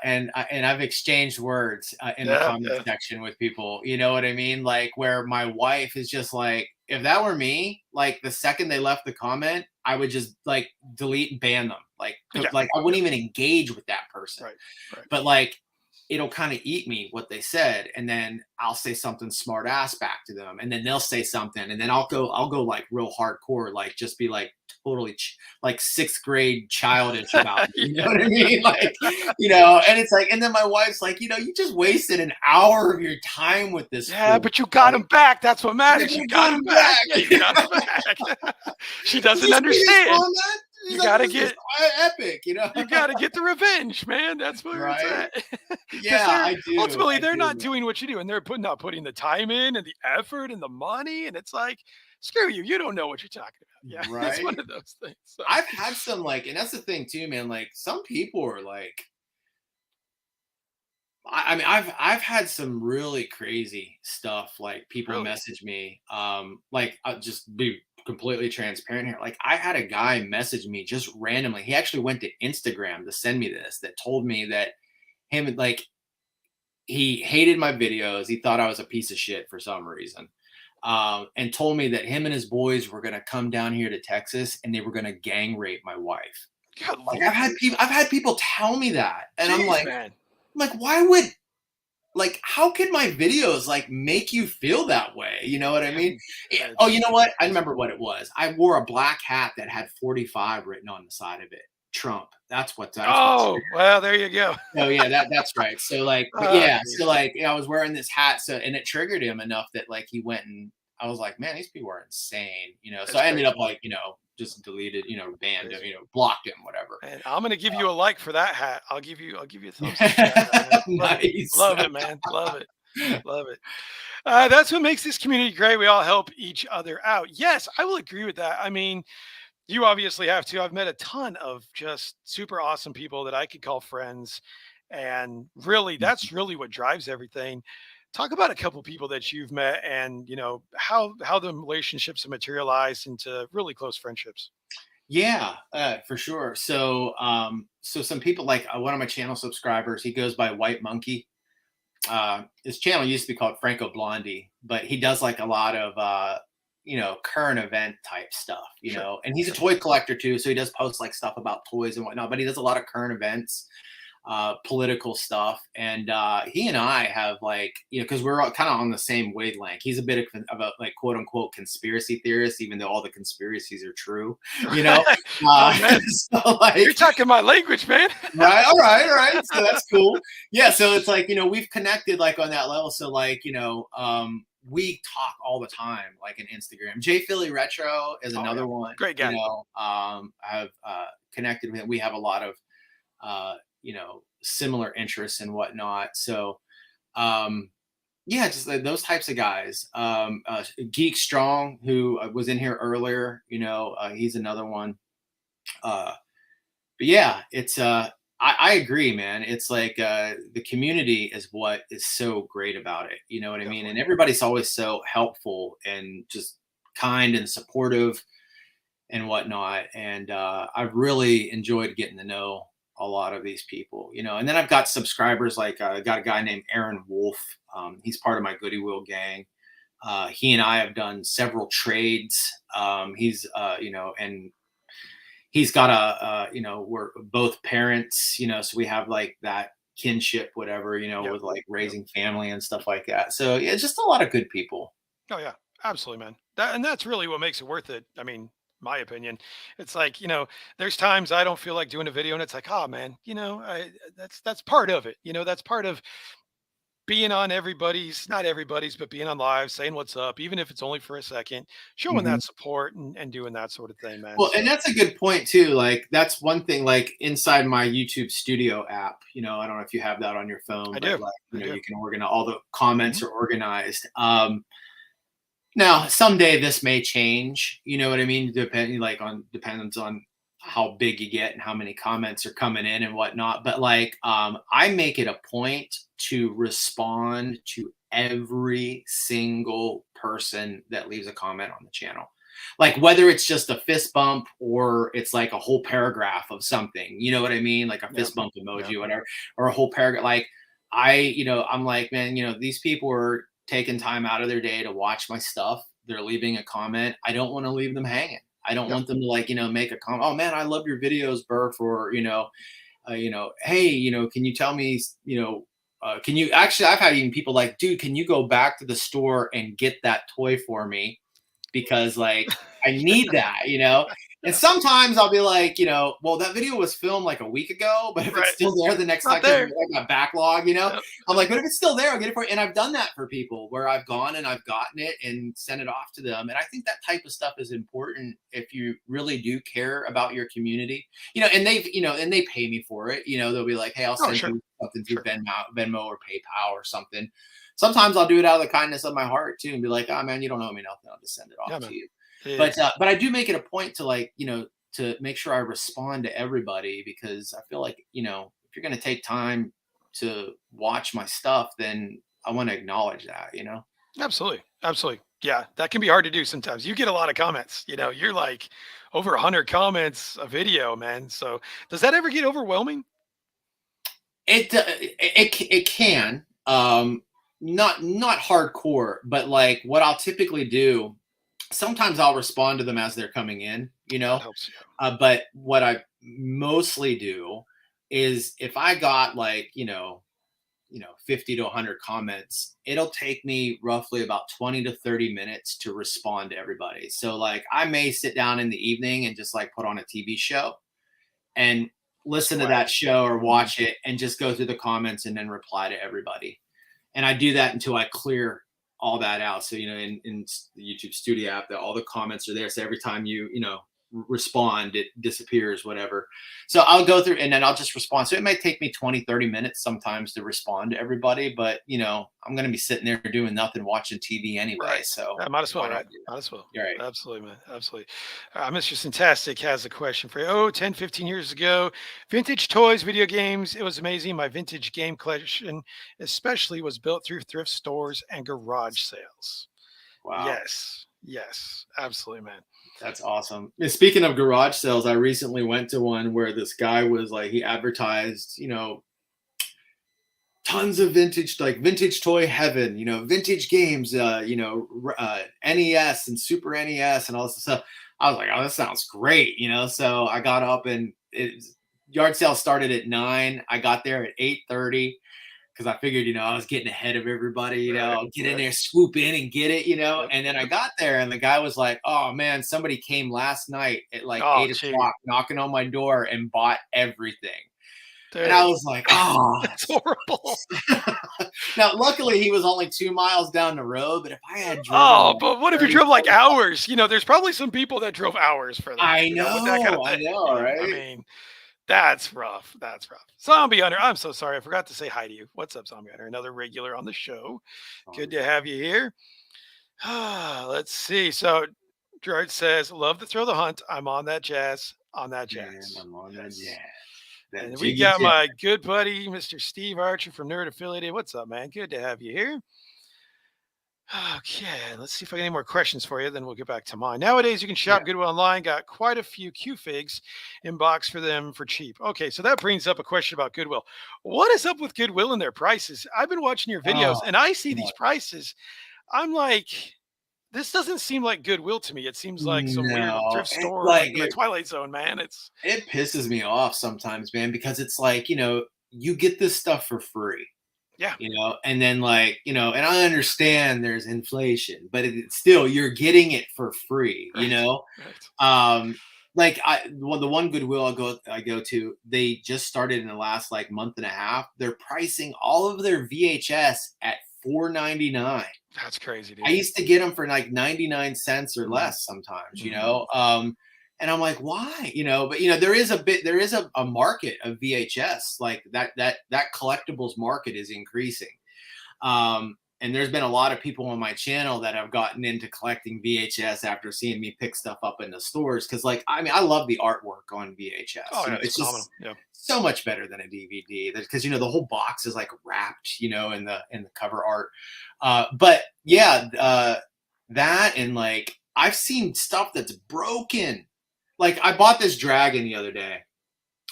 and I've exchanged words in the yeah, comment yeah. section with people. You know what I mean? Like, where my wife is just like, if that were me, like the second they left the comment, I would just like delete and ban them. Yeah, Like I yeah, wouldn't even engage with that person. right, right. But like it'll kind of eat me what they said, and then I'll say something smart ass back to them, and then they'll say something, and then I'll go like real hardcore, like just be like totally like sixth grade childish about it. You know Yeah, what I mean? Like, you know, and it's like, and then my wife's like, you know, you just wasted an hour of your time with this yeah, fool. but you got him Like, back. That's what yeah, matters. but You I got got him him back. Yeah, you got him back. back. She Did doesn't you see this understand. comment? You She's like, got what to is this? get Epic, you know? you got to get the revenge, man. That's where it's Right? at. Because Yeah, they're I do. ultimately I they're not do. doing what you do, and they're not putting the time in and the effort and the money, and it's like, screw you. You don't know what you're talking about. Yeah, it's one Right? of those things. So I've had some like, and that's the thing too, man. Like some people are like, I mean, I've had some really crazy stuff. Like people really, message me, like I'll just be completely transparent here. Like I had a guy message me just randomly. He actually went to Instagram to send me this. That told me that him like he hated my videos. He thought I was a piece of shit for some reason. And told me that him and his boys were gonna come down here to Texas and they were gonna gang rape my wife. good Like lord, I've had people tell me that, and jeez, man. I'm like, why would like how could my videos like make you feel that way? You know what I mean? Oh, you It's know what? I crazy. remember what it was. I wore a black hat that had 45 written on the side of it. Trump. That's what Oh well, there you go. oh yeah, that's right. So like, but Oh, yeah, so jeez. like yeah, I was wearing this hat, so and it triggered him enough that like he went and I was like, man, these people are insane, you know. So It's I ended crazy, up man. like, you know, just deleted, you know, banned him, Crazy. you know, blocked him, whatever. And I'm gonna give you a like for that hat. I'll give you a thumbs up for that, man. Love it. Nice. Love it, man. Love it. Love it. That's what makes this community great. We all help each other out. Yes, I will agree with that. I mean, you obviously have to. I've met a ton of just super awesome people that I could call friends. And really, that's really what drives everything. Talk about a couple people that you've met and how the relationships have materialized into really close friendships. Yeah, for sure. So, so some people like one of my channel subscribers, he goes by White Monkey. His channel used to be called Franco Blondie, but he does like a lot of, you know, current event type stuff, you Sure. know, and he's a Sure. toy collector too. So he does post like stuff about toys and whatnot, but he does a lot of current events, political stuff. And he and I have like, you know, because we're kind of on the same wavelength. He's a bit of a like quote unquote conspiracy theorist, even though all the conspiracies are true, you know. Oh Uh, man, so you're like, talking my language, man. right, all right, all right. So that's cool. Yeah, so it's like, you know, we've connected like on that level. So like, you know, we talk all the time, like in Instagram. J Philly Retro is Oh yeah, another one, great you guy. know, I've connected with him. We have a lot of you know, similar interests and whatnot. So um yeah, just like those types of guys. Geek Strong, who was in here earlier, you know, he's another one. But yeah, it's I agree, man. It's like the community is what is so great about it. You know what I mean? Definitely. And everybody's always so helpful and just kind and supportive and whatnot. And I've really enjoyed getting to know a lot of these people, you know. And then I've got subscribers like I got a guy named Aaron Wolf. He's part of my Goody Wheel gang. He and I have done several trades. He's, you know, and he's got you know, we're both parents, you know, so we have like that kinship, whatever, you know, Yep. with like Yep. raising family and stuff like that. So yeah, just a lot of good people. Oh yeah, absolutely, man. And that's really what makes it worth it. I mean, my opinion. It's like, there's times I don't feel like doing a video and it's like, oh man, that's part of it. That's part of being on everybody's, not everybody's, but being on live, saying what's up, even if it's only for a second, showing Mhm. that support and doing that sort of thing, man. Well, So and that's a good point too. Like that's one thing. Like inside my YouTube Studio app, you know, I don't know if you have that on your phone, I but do. like you I know, do. you can organize all the comments Hmm. are organized. Now someday this may change. You know what I mean? Depending like on depends on how big you get and how many comments are coming in and whatnot. But like, I make it a point to respond to every single person that leaves a comment on the channel, like whether it's just a fist bump or it's like a whole paragraph of something, you know what I mean, like a Yeah. fist bump Yeah. emoji, whatever, or a whole paragraph. Like I, you know, I'm like, man, you know, these people are taking time out of their day to watch my stuff, they're leaving a comment, I don't want to leave them hanging. I don't Yeah. want them to like, you know, make a comment, oh man, I love your videos, Burf, or you know, hey, you know, can you tell me, you know, can you actually, I've had even people like, dude, can you go back to the store and get that toy for me? Because like I need that, you know. And Yeah. sometimes I'll be like, you know, well, that video was filmed like a week ago, but if it's Right. still there the next Not time, because there. I got backlog, you know, Yep. I'm Yep. like, but if it's still there, I'll get it for you. And I've done that for people where I've gone and I've gotten it and sent it off to them. And I think that type of stuff is important if you really do care about your community, you know, and they've, you know, and they pay me for it. You know, they'll be like, hey, I'll Oh, send sure. you something through Sure. Venmo or PayPal or something. Sometimes I'll do it out of the kindness of my heart too and be like, oh man, you don't owe me nothing. I'll just send it off Yeah, to man. you. It's But I do make it a point to like, you know, to make sure I respond to everybody because I feel like, you know, if you're going to take time to watch my stuff, then I want to acknowledge that, you know? absolutely. Absolutely. Yeah. That can be hard to do sometimes. You get a lot of comments, you're like over 100 comments a video, man. So does that ever get overwhelming? It can, not hardcore, but like what I'll typically do, sometimes I'll respond to them as they're coming in, you That know? helps you. But what I mostly do is if I got like, you know 50 to 100 comments, it'll take me roughly about 20 to 30 minutes to respond to everybody. So like I may sit down in the evening and just like put on a TV show and listen to Sweat. that show or Mhm. watch it and just go through the comments and then reply to everybody. And I do that until I clear all that out. So, you know, in the YouTube Studio app, that all the comments are there. So every time you know, respond, it disappears, whatever. So I'll go through and then I'll just respond. So it may take me 20, 30 minutes sometimes to respond to everybody, but you know, I'm going to be sitting there doing nothing, watching TV anyway. Right. So Yeah, might as well, why not right? do Might as well. that? You're right. Absolutely, man. Absolutely. Mr. Fantastic has a question for you. Oh, 10, 15 years ago, vintage toys, video games. It was amazing. My vintage game collection, especially, was built through thrift stores and garage sales. Wow. Yes. Yes. Absolutely, man. That's awesome. And speaking of garage sales, I recently went to one where this guy was like, he advertised, you know, tons of vintage, like vintage toy heaven, you know, vintage games, NES and Super NES and all this stuff. I was like, oh, that sounds great, you know. So I got up and yard sale started at 9. I got there at 8:30 because I figured, you know, I was getting ahead of everybody, you Right. know, get in Right. there, swoop in and get it, you know. Yep. And then I Yep. got there and the guy was like, oh man, somebody came last night at like Oh, 8 o'clock gee. knocking on my door and bought everything. And I Dude, was like, oh, that's horrible. now, luckily, he was only 2 miles down the road, but if I had driven Oh, like but what if you 30, drove like 40 hours? There's probably some people that drove hours for that, with that kind of I thing. know, I right? mean, that's rough. That's rough. Zombie Hunter, I'm so sorry. I forgot to say hi to you. What's up, Zombie Hunter? Another regular on the show. Oh, Good to yeah. have you here. Let's see. So, Gerard says, love to throw the hunt. I'm on that jazz. On that Man, jazz. I'm on that Yes. jazz. That And we jiggy got jig. my good buddy, Mr. Steve Archer from Nerd Affiliated. What's up, man? Good to have you here. Okay, let's see if I get any more questions for you. Then we'll get back to mine. Nowadays, you can Yeah. shop Goodwill online. Got quite a few Q figs in box for them for cheap. Okay, so that brings up a question about Goodwill. What is up with Goodwill and their prices? I've been watching your videos Oh, and I see no. these prices. I'm like, this doesn't seem like Goodwill to me. It seems like some weird No, thrift it, store like like in the Twilight Zone, man. It's it pisses me off sometimes, man, because it's like, you get this stuff for free, yeah, and then like, and I understand there's inflation, but it's still, you're getting it for free, right, right. Um, like the one Goodwill I go to, they just started in the last like month and a half. They're pricing all of their VHS at 4.99. That's crazy, I dude. used to get them for like 99 cents or Mhm, less sometimes, mhm. and I'm like, why? But there is a market of VHS, like that collectibles market is increasing. And there's been a lot of people on my channel that have gotten into collecting VHS after seeing me pick stuff up in the stores. Cause like, I mean, I love the artwork on VHS. Oh yeah, it's It's phenomenal. just Yeah. so much better than a DVD. Because the whole box is like wrapped, in the cover art. But yeah, that and like I've seen stuff that's broken. Like I bought this dragon the other day.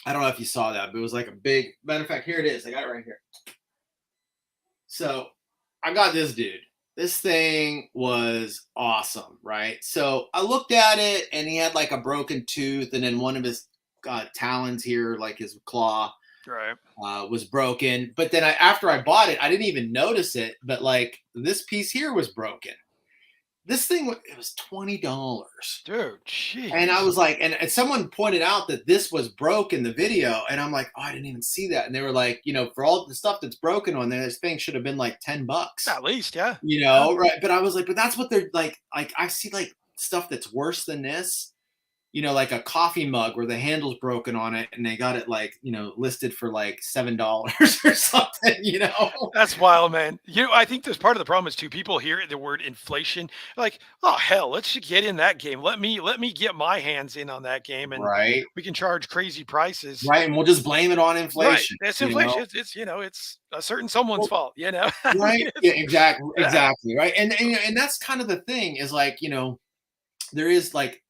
I don't know if you saw that, but it was like a big matter of fact, here it is. I got it right here. So I got this dude. This thing was awesome, right? So I looked at it and he had like a broken tooth, and then one of his talons here, like his claw, Right. was broken. But then after I bought it, I didn't even notice it. But like this piece here was broken. This thing, it was $20. Dude, And I jeez. was like, and someone pointed out that this was broke in the video. And I'm like, oh, I didn't even see that. And they were like, for all the stuff that's broken on there, this thing should have been like $10. At least, yeah. Yeah. Right? But I was like, but that's what they're like. Like I see like stuff that's worse than this. Like a coffee mug where the handle's broken on it, and they got it like listed for like $7 or something. That's wild, man. I think there's part of the problem is too. People hear the word inflation, like, oh hell, let's just get in that game. Let me get my hands in on that game, and Right, we can charge crazy prices. right, and we'll just blame it on Right. inflation. It's inflation. It's a certain someone's Well, fault. I right, mean, yeah, it's exactly, yeah. exactly, right, and that's kind of the thing is like there is like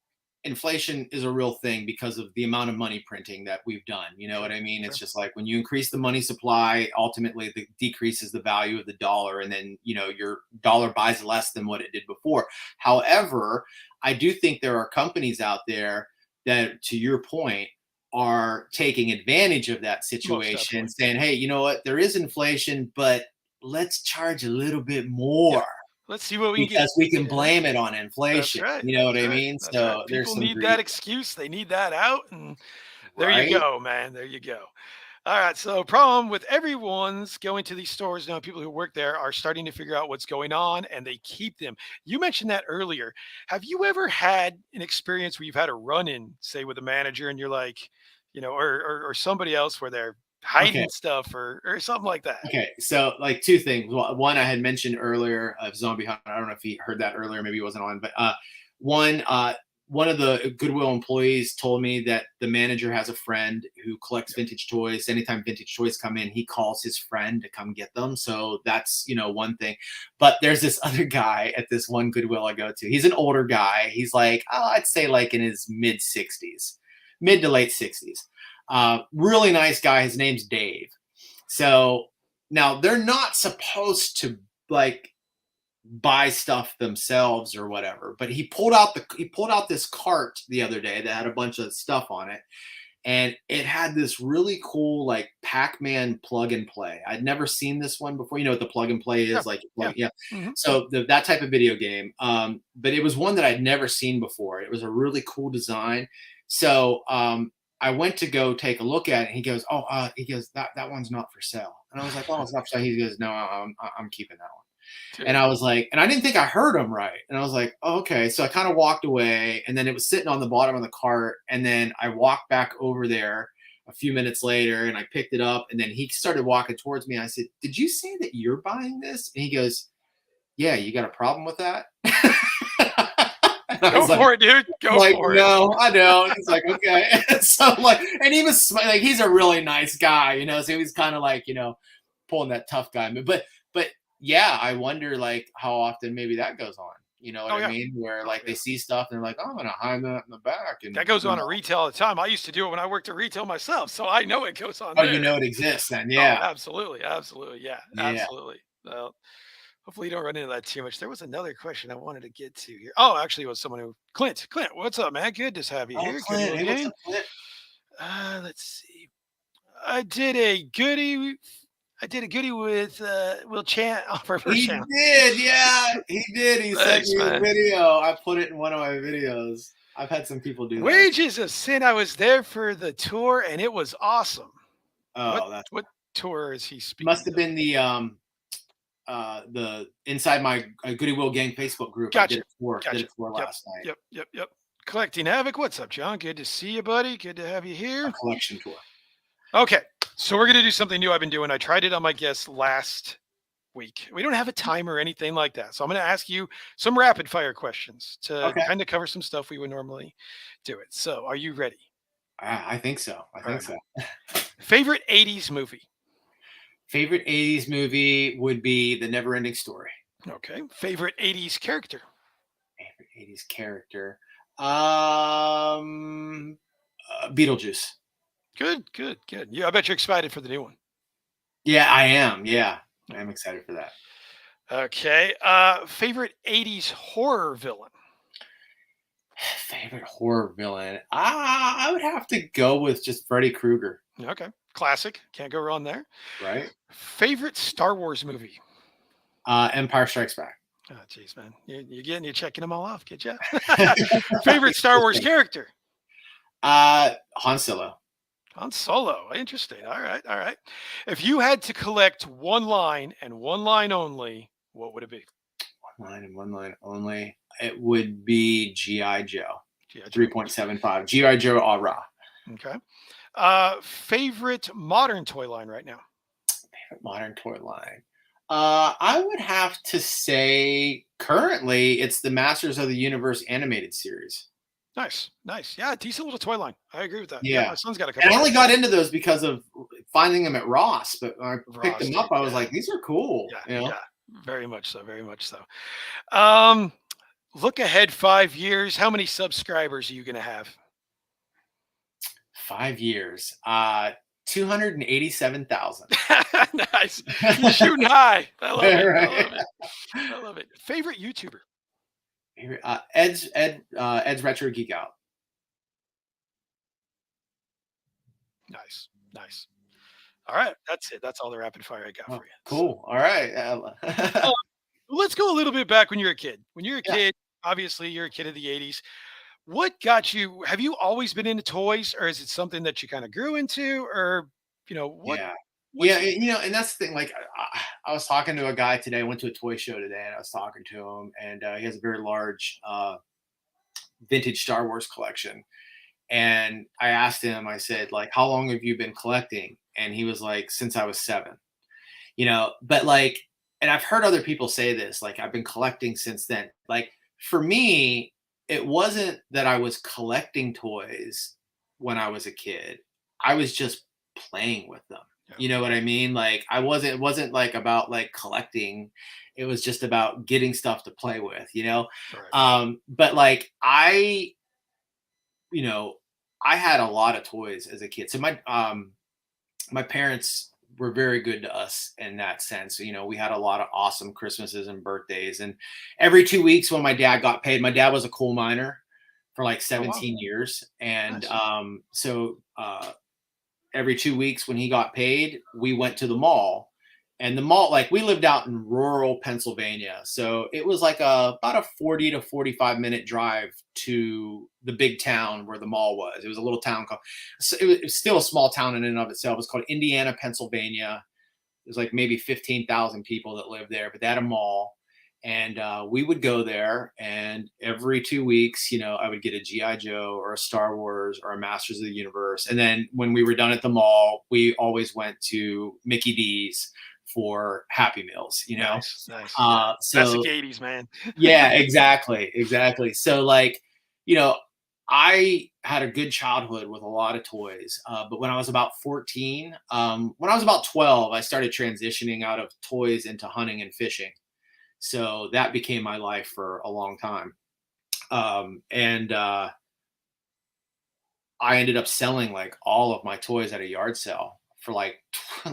inflation is a real thing because of the amount of money printing that we've done. You know what Sure. I mean? It's Sure. just like when you increase the money supply, ultimately the decreases the value of the dollar, and then your dollar buys less than what it did before. However, I do think there are companies out there that, to your point, are taking advantage of that Most situation, definitely. saying, hey, you know what, there is inflation, but let's charge a little bit Yeah. more Let's see what we can get. because we can You know. blame it on That's inflation. right. You know what That's I right. mean? That's right. So there's People some need greed, that excuse. They need that out, and there you right? go, man. There you go. All right. So, problem with everyone's going to these stores now, people who work there are starting to figure out what's going on and they keep them. You mentioned that earlier. Have you ever had an experience where you've had a run in, say, with a manager and you're like, or somebody else where they're Okay. hiding stuff or something like that? Okay. So like two things. One I had mentioned earlier of Zombie Hunt. I don't know if you heard that earlier. Maybe he wasn't on, but one one of the Goodwill employees told me that the manager has a friend who collects vintage toys. Anytime vintage toys come in, he calls his friend to come get them. So that's one thing. But there's this other guy at this one Goodwill I go to. He's an older guy. He's like, I'd say like in his mid-60s, mid to late 60s. Really nice guy. His name's Dave. So now they're not supposed to like buy stuff themselves or whatever, but he pulled out this cart the other day that had a bunch of stuff on it, and it had this really cool like Pac-Man plug and play. I'd never seen this one before. You know what the plug and play Yeah. is? Like Yeah. yeah. Hmm. So that type of video game. But it was one that I'd never seen before. It was a really cool design. So I went to go take a look at it. And he goes, "Oh, he goes that one's not for sale." And I was like, "Oh, it's not for sale." He goes, "No, I'm keeping that one." And Dude. I was like, and I didn't think I heard him right. And I was like, oh, okay. So I kind of walked away, and then it was sitting on the bottom of the cart. And then I walked back over there a few minutes later and I picked it up. And then he started walking towards me. I said, "Did you say that you're buying this?" And he goes, "Yeah, you got a problem with that?" I Go was for it, dude. Go like, for it. no, I don't. He's like, okay. So like, and he was like, he's a really nice guy, you know. So he was kind of like, you know, pulling that tough guy. But yeah, I wonder like how often maybe that goes on. You know what Oh I yeah. mean? Where Oh like yeah. they see stuff and they're like, I'm gonna hide that in the back, That and goes you on at know, retail all the time. I used to do it when I worked at retail myself, so I know it goes on oh, you there. know it exists then, Oh, yeah, absolutely, absolutely, yeah, yeah. absolutely. Well, hopefully you don't run into that too much. There was another question I wanted to get to here. Oh, actually, it was someone who Clint, what's up, man? Good to have you Oh, here. Good Clint, little hey, what's game. up, Clint? Let's see. I did a goodie. I did a goodie with Will Chan off our first He channel. did, yeah, he did. He sent Thanks, me a man. video. I put it in one of my videos. I've had some people do that. Wages of Sin. I was there for the tour, and it was awesome. What Oh, that's what tour is he must speaking have of? been the inside my Goody Will Gang Facebook group. I Gotcha. did Gotcha. it for Yep. last night. Yep. Collecting Havoc. What's up, John? Good to see you, buddy. Good to have you A here. collection tour. Okay. So we're gonna do something new I've been doing. I tried it on my guests last week. We don't have a timer or anything like that. So I'm gonna ask you some rapid fire questions to Okay. kind of cover some stuff we would normally do it. So are you ready? I think so. I All think right. so. Favorite 80s movie? Favorite 80s movie would be The Neverending Story. Okay. Favorite 80s character? Favorite 80s character. Beetlejuice. Good. Yeah, I bet you're excited for the new one. Yeah, I am. Yeah. I am excited for that. Okay. Favorite 80s horror villain? Favorite horror villain. I would have to go with just Freddy Krueger, Okay. Classic. Can't go wrong there. right? Favorite Star Wars movie? Empire Strikes Back. Oh, jeez, man. You're checking them all off, get ya? Favorite Star Wars character? Han Solo. Han Solo. Interesting. All right. If you had to collect one line and one line only, what would it be? One line and one line only. It would be G.I. Joe. G.I. Joe. 3.75. G.I. Joe All Raw. Okay. Favorite modern toy line right now? Modern toy line. I would have to say currently it's the Masters of the Universe animated series. Nice. Yeah, decent little toy line. I agree with that. Yeah, Yeah. my son's got a And couple I of only those. got into those because of finding them at Ross. But when I picked Ross, them up, dude. I was Yeah, like, these are cool. yeah, You know, yeah. Very much so. Very much so. Um, Look ahead 5 years. How many subscribers are you going to have? 5 years. 287,000. Nice. You're shooting high. I love it. I Right. love it. I love it. Favorite YouTuber? Ed's Retro Geek Out. Nice. All right. That's it. That's all the rapid fire I got Oh, for you. So, cool. All right. let's go a little bit back when you were a kid. When you were a Yeah. kid, obviously you're a kid of the 80s. What got you? Have you always been into toys, or is it something that you kind of grew into, or Yeah. what's Yeah. And that's the thing. Like, I was talking to a guy today. I went to a toy show today, and I was talking to him, and he has a very large vintage Star Wars collection. And I asked him, I said, like, how long have you been collecting? And he was like, since I was 7. But like, and I've heard other people say this, like, I've been collecting since then. Like, for me, it wasn't that I was collecting toys when I was a kid. I was just playing with them. yeah, You know what I mean? Like, it wasn't like about like collecting. It was just about getting stuff to play with, you know? right. But like you know, I had a lot of toys as a kid. So my parents were very good to us in that sense. We had a lot of awesome Christmases and birthdays. And every 2 weeks when my dad got paid, my dad was a coal miner for like Oh wow, 17 years. And nice. every 2 weeks when he got paid, we went to the mall. And the mall, like, we lived out in rural Pennsylvania. So it was like about a 40 to 45-minute drive to the big town where the mall was. It was a little town called, so it was still a small town in and of itself. It was called Indiana, Pennsylvania. There's like maybe 15,000 people that lived there, but they had a mall. And we would go there, and every 2 weeks, I would get a G.I. Joe or a Star Wars or a Masters of the Universe. And then when we were done at the mall, we always went to Mickey D's for Happy Meals, you know? Nice, nice. Yeah. So Classic 80s, man. yeah, exactly, exactly. So like, you know, I had a good childhood with a lot of toys. But when I was about 14, when I was about 12, I started transitioning out of toys into hunting and fishing. So that became my life for a long time. And I ended up selling like all of my toys at a yard sale for like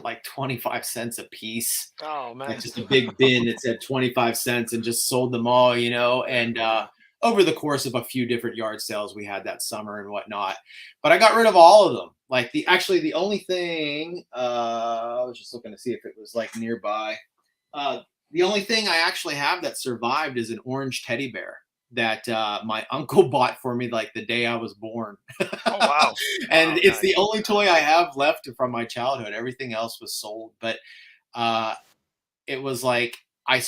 like 25 cents a piece, Oh, like man. just a big bin that said 25 cents, and just sold them all, you know. And Yeah. over the course of a few different yard sales we had that summer and whatnot, but I got rid of all of them. Like the only thing, I was just looking to see if it was like nearby. Uh, the only thing I actually have that survived is an orange teddy bear that my uncle bought for me like the day I was born. Oh, wow. And Wow, it's the nice. only toy I have left from my childhood. Everything else was sold. But uh, it was like I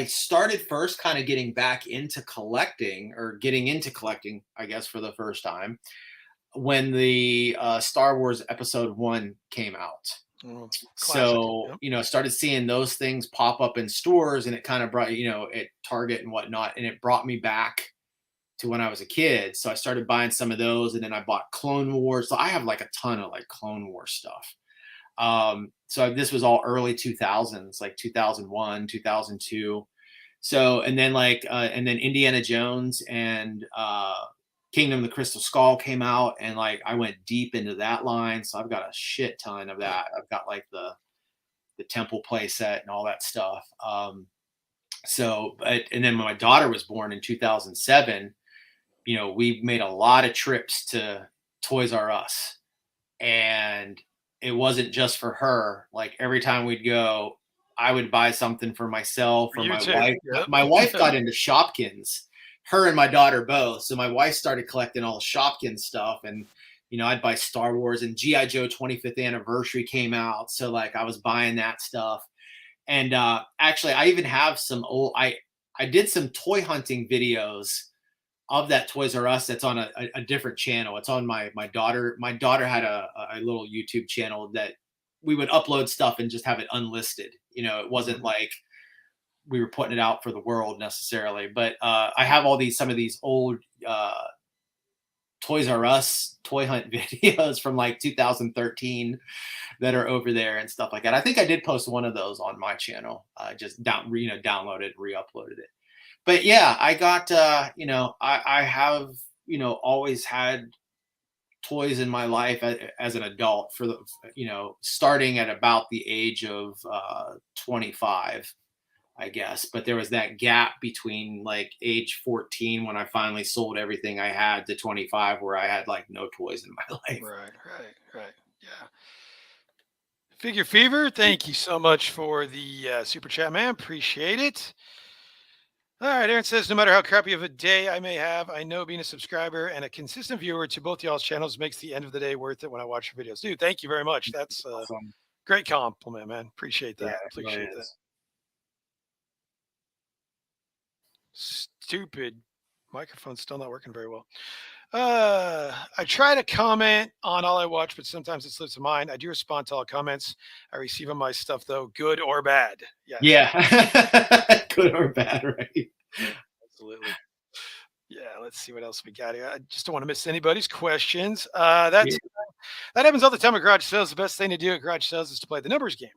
started first kind of getting back into collecting, or getting into collecting, I guess, for the first time when the Star Wars Episode 1 came out. Mm, classic. So, Yep. you know, started seeing those things pop up in stores, and it kind of brought, you know, at Target and whatnot, and it brought me back to when I was a kid. So I started buying some of those, and then I bought Clone Wars. So I have like a ton of like Clone Wars stuff. So this was all early 2000s, like 2001, 2002. So, and then like, and then Indiana Jones and Kingdom of the Crystal Skull came out, and like I went deep into that line. So I've got a shit ton of that. I've got like the Temple play set and all that stuff. So, but, and then when my daughter was born in 2007, you know, we made a lot of trips to Toys R Us, and it wasn't just for her. Like every time we'd go, I would buy something for myself For or you my too. wife. Yep. My wife got into Shopkins, her and my daughter both. So my wife started collecting all the Shopkins stuff, and you know, I'd buy Star Wars, and GI Joe 25th anniversary came out, so like I was buying that stuff. And actually, I even have some old. I did some toy hunting videos of that Toys R Us that's on a different channel. It's on my daughter. My daughter had a little YouTube channel that we would upload stuff and just have it unlisted. You know, it wasn't Mhm. like we were putting it out for the world necessarily. But I have some of these old Toys R Us toy hunt videos from like 2013 that are over there and stuff like that. I think I did post one of those on my channel. Just downloaded, re-uploaded it. But yeah, I got you know, I have, you know, always had toys in my life as an adult, for the, you know, starting at about the age of 25, I guess. But there was that gap between like age 14, when I finally sold everything I had, to 25, where I had like no toys in my life. Right, right, right. Yeah. Figure Fever, thank you so much for the super chat, man. Appreciate it. All right, Aaron says, no matter how crappy of a day I may have, I know being a subscriber and a consistent viewer to both y'all's channels makes the end of the day worth it when I watch your videos. Dude, thank you very much. That's a Awesome. great compliment, man. Appreciate Yeah, that. it really Appreciate that. is. Stupid microphone's still not working very well. I try to comment on all I watch, but sometimes it slips mind. I do respond to all comments I receive on my stuff, though, good or bad. Yes, Yeah. Good or bad, right? absolutely. Yeah, let's see what else we got here. I just don't want to miss anybody's questions. Yeah. That happens all the time at garage sales. The best thing to do at garage sales is to play the numbers game.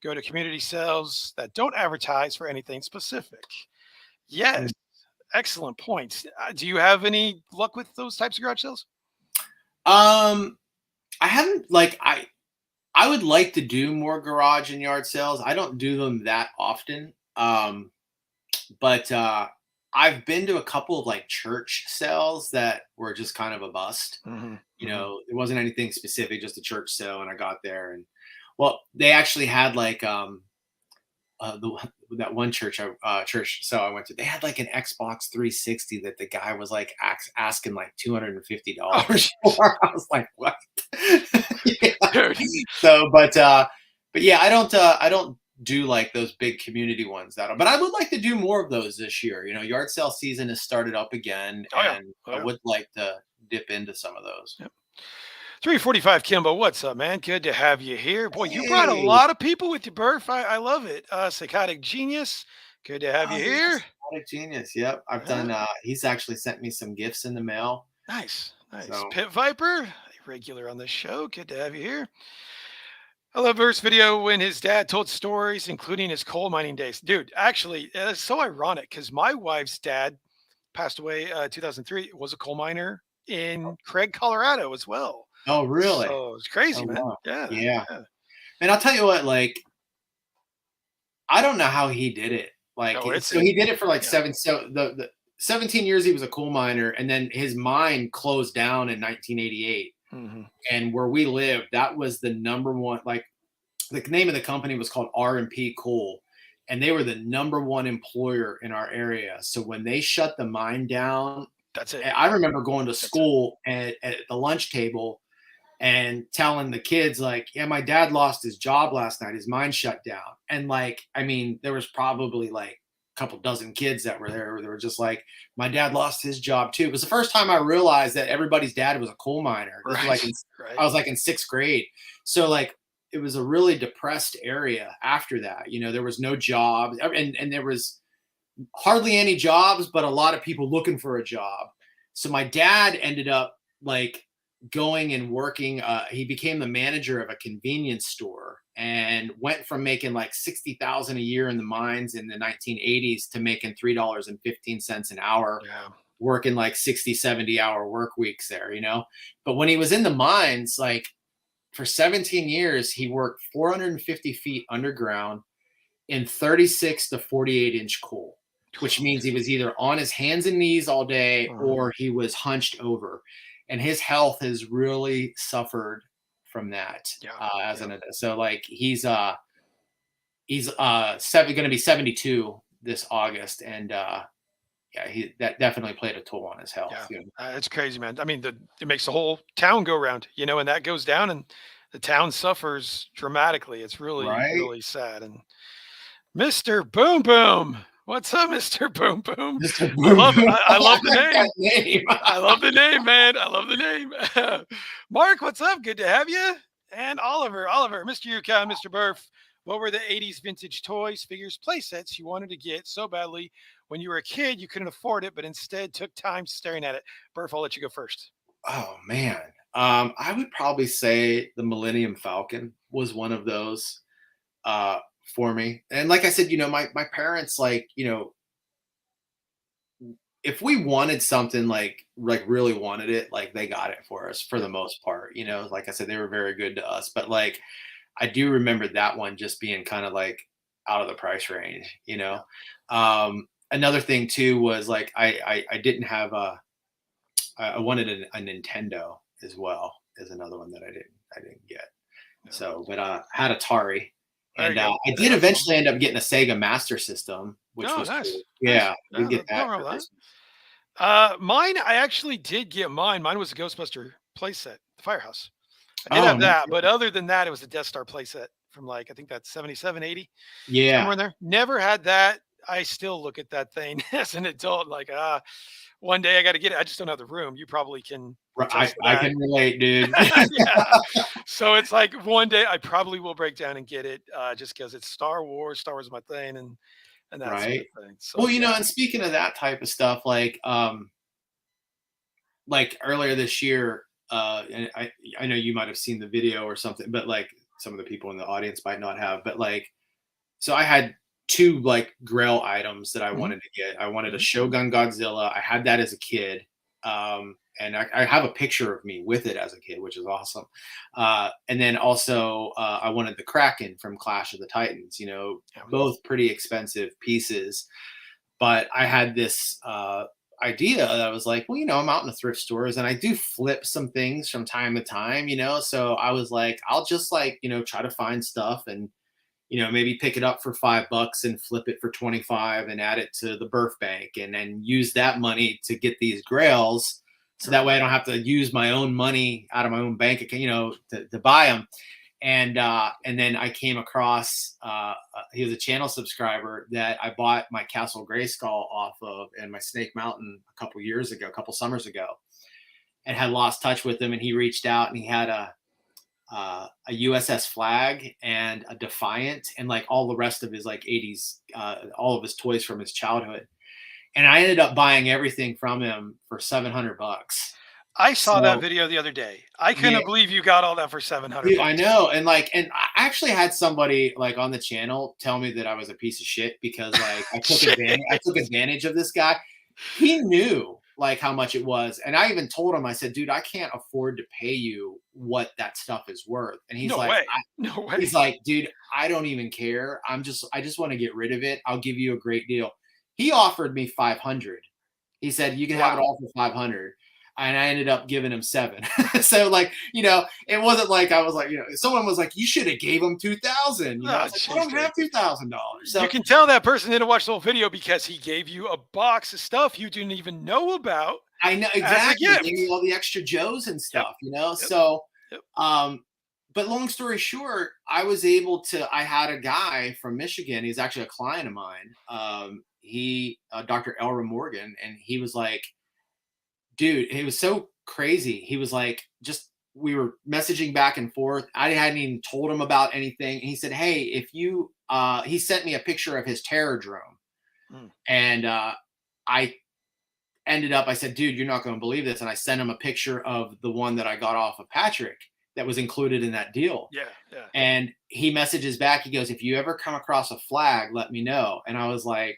Go to community sales that don't advertise for anything specific. Yes, excellent points. Do you have any luck with those types of garage sales? Um, I haven't like I would like to do more garage and yard sales. I don't do them that often. But I've been to a couple of like church sales that were just kind of a bust. Hmm. You Hmm. know, it wasn't anything specific, just a church sale, and I got there, and well, they actually had like that one church so I went to, they had like an Xbox 360 that the guy was like asking like Oh, $250 jeez. for. I was like, what? Yeah. Dude. So, but yeah, I don't do like those big community ones but I would like to do more of those this year. You know, yard sale season has started up again, Oh, yeah. and Oh, I yeah. would like to dip into some of those. Yep. 345 Kimbo, what's up, man? Good to have you here. Boy, you brought a Hey. lot of people with your birth. I love it. Psychotic Genius, good to have Oh, you yes. here. What a genius. Yep. I've Yeah, done, he's actually sent me some gifts in the mail. nice, nice. So, Pit Viper, a regular on the show. Good to have you here. I love Burf's video when his dad told stories, including his coal mining days. Dude, actually, it's so ironic because my wife's dad passed away 2003, was a coal miner in Craig, Colorado as well. oh, really? So it's crazy, Oh, man. wow. Yeah, Yeah. yeah. And I'll tell you what, like, I don't know how he did it. Like, Oh, so he did it for like yeah. the 17 years he was a coal miner, and then his mine closed down in 1988. Mhm. And where we lived, that was the number one, like, the name of the company was called R&P Coal, and they were the number one employer in our area. So when they shut the mine down, That's it. I remember going to That's it. school at the lunch table and telling the kids like, yeah, my dad lost his job last night, his mine shut down. And like, I mean, there was probably like a couple dozen kids that were there. They were just like, my dad lost his job too. It was the first time I realized that everybody's dad was a coal miner. This was like Right, right. I was like in sixth grade. So like it was a really depressed area after that. You know, there was no jobs, and there was hardly any jobs, but a lot of people looking for a job. So my dad ended up like going and working. He became the manager of a convenience store and went from making like 60,000 a year in the mines in the 1980s to making $3.15 an hour, Yeah. working like 60, 70-hour work weeks there, you know. But when he was in the mines, like for 17 years, he worked 450 feet underground in 36 to 48-inch coal, which means he was either on his hands and knees all day Mhm. or he was hunched over. And his health has really suffered from that Yeah, as yeah, an adult. So like he's going to be 72 this August, and yeah, he that definitely played a toll on his health. yeah. You know? It's crazy, man. I mean, it makes the whole town go round, and that goes down and the town suffers dramatically. It's really, Right, really sad. And Mr. Boom Boom, what's up, Mr. Boom Boom? Mr. I Boom love, Boom. I, I I love the like that name. name. I love the name, man. I love the name. Mark, what's up? Good to have you. And Oliver, Mr. Yukon, Mr. Burf. What were the 80s vintage toys, figures, play sets you wanted to get so badly when you were a kid you couldn't afford it, but instead took time staring at it? Burf, I'll let you go first. Oh man. I would probably say the Millennium Falcon was one of those for me. And like I said, you know, my parents, like, you know, if we wanted something, like really wanted it, like they got it for us for Yeah, the most part. You know, like I said, they were very good to us. But like I do remember that one just being kind of like out of the price range, you yeah. know. Another thing too was like I didn't have a I wanted a Nintendo as well as another one that I didn't get. Yeah. So, but had Atari, There and you go. I Yeah, did that's fun. eventually end up getting a Sega Master System, which Oh, was nice. cool. Nice. Yeah, did Yeah, get nothing that wrong for with that. Christmas. Mine, I actually did get mine. Mine was a Ghostbuster playset, the Firehouse. I did Oh, have no that, but kidding. other than that, it was a Death Star playset from like I think that's 77, 80, somewhere Yeah, in there. Never had that. I still look at that thing as an adult, like one day I got to get it. I just don't have the room. You probably can attest to I that. can relate, dude. Yeah. So it's like one day I probably will break down and get it, just because it's Star Wars. Star Wars is my thing, and that sort Right. of thing. So Well, you yeah. know, and speaking of that type of stuff, like earlier this year, and I know you might have seen the video or something, but like some of the people in the audience might not have, but like so I had two like grail items that I Mhm, wanted to get. I wanted a mhm. Shogun Godzilla. I had that as a kid. And I have a picture of me with it as a kid, which is awesome. And then also I wanted the Kraken from Clash of the Titans, you know, Yeah. both pretty expensive pieces. But I had this idea that I was like, well, you know, I'm out in the thrift stores and I do flip some things from time to time, you know. So I was like, I'll just like, you know, try to find stuff and you know, maybe pick it up for $5 and flip it for 25 and add it to the birth bank and then use that money to get these grails. So that Right. way I don't have to use my own money out of my own bank account, you know, to buy them. And then I came across, he was a channel subscriber that I bought my Castle Grayskull off of and my Snake Mountain a couple years ago, a couple summers ago. and had lost touch with him, and he reached out and he had a USS Flag and a Defiant and like all the rest of his like 80s, all of his toys from his childhood. And I ended up buying everything from him for $700. I saw that So video the other day. I yeah, couldn't believe you got all that for 700 dude, I bucks. know. And I actually had somebody like on the channel tell me that I was a piece of shit because like Shit. I took advantage of this guy. He knew like how much it was. And I even told him, I said, dude, I can't afford to pay you what that stuff is worth. And No way. No way. he's like, dude, I don't even care. I just want to get rid of it. I'll give you a great deal. He offered me 500. He said, you can have it Wow. all for 500. And I ended up giving him 7. So like, it wasn't like I was like, someone was like, you should have gave him 2,000. I Oh, was like, I jeez, don't dude. have $2,000. You So can tell that person didn't watch the whole video because he gave you a box of stuff you didn't even know about I know as a exactly. They gave me gift. all the extra Joes and Yep. stuff. Yep. So Yep. um, but long story short, I had a guy from Michigan. He's actually a client of mine. Dr. Elra Morgan, and he was like, dude, it was so crazy. He was like, we were messaging back and forth. I hadn't even told him about anything. And he said, hey, he sent me a picture of his terror drone. Mm. And I said, dude, you're not going to believe this. And I sent him a picture of the one that I got off of Patrick that was included in that deal. Yeah. Yeah. And he messages back. He goes, if you ever come across a flag, let me know. And I was like,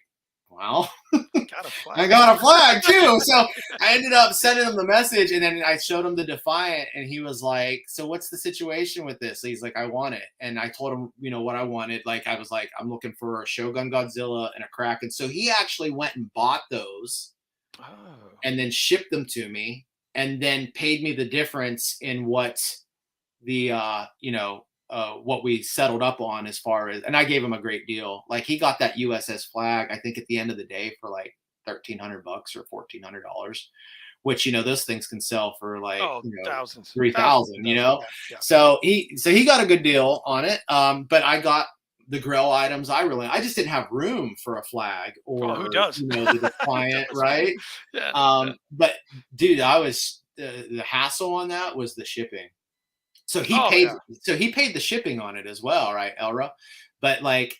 well, Got a flag. I got a flag too. So I ended up sending him the message, and then I showed him the Defiant, and he was like, so what's the situation with this? So he's like, I want it. And I told him, what I wanted. Like, I was like, I'm looking for a Shogun Godzilla and a Kraken. So he actually went and bought those Oh. and then shipped them to me and then paid me the difference in what the, what we settled up on as far as, and I gave him a great deal. Like he got that USS Flag, I think at the end of the day for like $1,300 or $1,400, which, those things can sell for like, Oh, thousands. 3,000, Yeah. Yeah. So he got a good deal on it. But I got the grill items. I just didn't have room for a flag or, Well, who does? the Who Defiant, does, man? right? Yeah. Yeah. But dude, the hassle on that was the shipping. So Oh, yeah. he paid the shipping on it as well, right, Elra? But like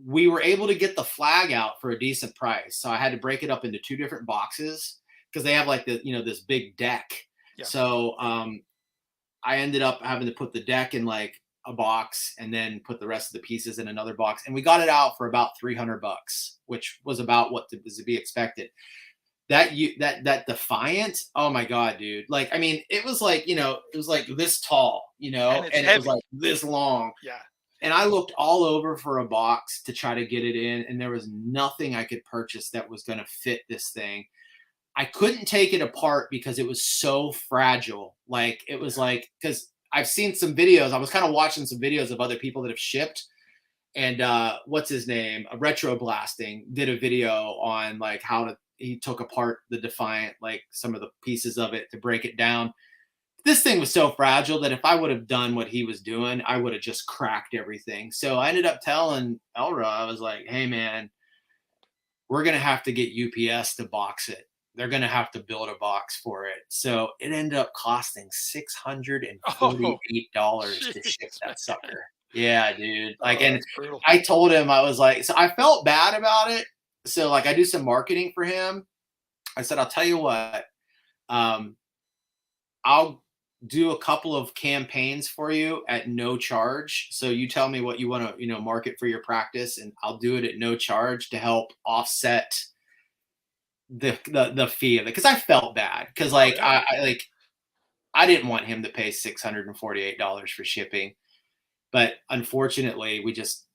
we were able to get the flag out for a decent price. So I had to break it up into 2 different boxes because they have like this big deck. Yeah. So I ended up having to put the deck in like a box and then put the rest of the pieces in another box. And we got it out for about $300, which was about what was to be expected. That Defiant, oh my god, dude, like I mean it was like it was like this tall, And it's and it was heavy. like this long. Yeah. And I looked all over for a box to try to get it in, and there was nothing I could purchase that was going to fit this thing. I couldn't take it apart because it was so fragile. Like it was like, because I've seen some videos, I was kind of watching some videos of other people that have shipped, and what's his name, a Retro Blasting did a video on like he took apart the Defiant, like some of the pieces of it to break it down. This thing was so fragile that if I would have done what he was doing, I would have just cracked everything. So I ended up telling Elra, I was like, hey man, we're going to have to get UPS to box it. They're going to have to build a box for it. So it ended up costing $648 Oh, to ship jeez, man. that sucker. Yeah, dude. Like, Oh, and that's brutal. I told him, I was like, so I felt bad about it. So like I do some marketing for him. I said, I'll tell you what, I'll do a couple of campaigns for you at no charge. So you tell me what you want to, market for your practice, and I'll do it at no charge to help offset the fee of it. Cause I felt bad. Cause like, Yeah. I didn't want him to pay $648 for shipping, but unfortunately we just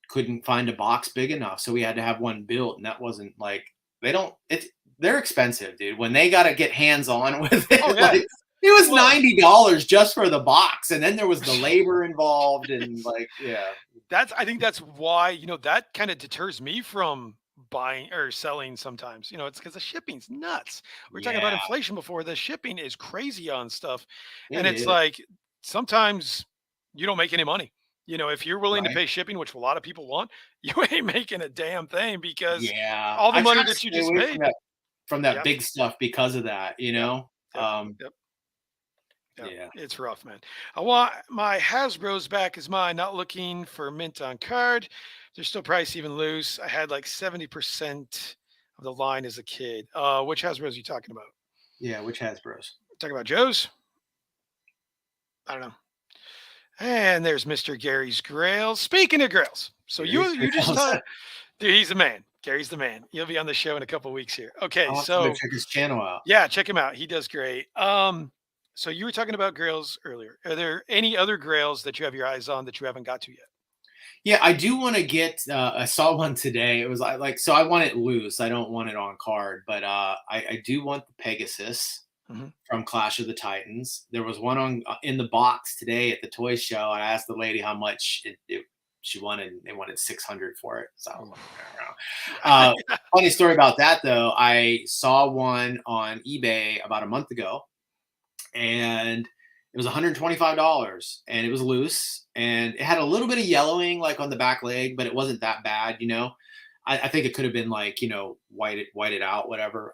couldn't find a box big enough. So we had to have one built, and that wasn't like, they're expensive, dude. When they got to get hands on with it, Oh, yeah. like it was Well, $90 just for the box. And then there was the labor involved, and like, yeah. I think that's why, that kind of deters me from buying or selling sometimes. It's because the shipping's nuts. We are talking about Yeah, inflation before. The shipping is crazy on stuff. And it it's is. like sometimes you don't make any money. If you're willing to Right. pay shipping, which a lot of people want, you ain't making a damn thing because Yeah. all the I try money to that you stay just away made. from that Yep. big stuff because of that, Yep. Yep. Yep. Yep. Yeah, It's rough, man. I want my Hasbro's back as mine. Not looking for mint on card. They're still pricey, even loose. I had like 70% of the line as a kid. Which Hasbro's are you talking about? yeah. Which Hasbro's? Talking about Joe's? I don't know. And there's Mr. Gary's Grails. Speaking of Grails, so Gary's you just Grills. talked. Dude, he's the man. Gary's the man. He'll be on the show in a couple weeks here. Okay, I'll have to go so check his channel out. yeah, check him out. He does great. So you were talking about Grails earlier. Are there any other Grails that you have your eyes on that you haven't got to yet? Yeah, I do want to get. I saw one today. It was like so. I want it loose. I don't want it on card, but I do want the Pegasus Mhm. from Clash of the Titans. There was one on in the box today at the toy show. And I asked the lady how much she wanted. They wanted 600 for it. So I was like, I don't know. Funny story about that though. I saw one on eBay about a month ago, and it was $125, and it was loose, and it had a little bit of yellowing like on the back leg, but it wasn't that bad, you know. I think it could have been like, you know, whited out, whatever.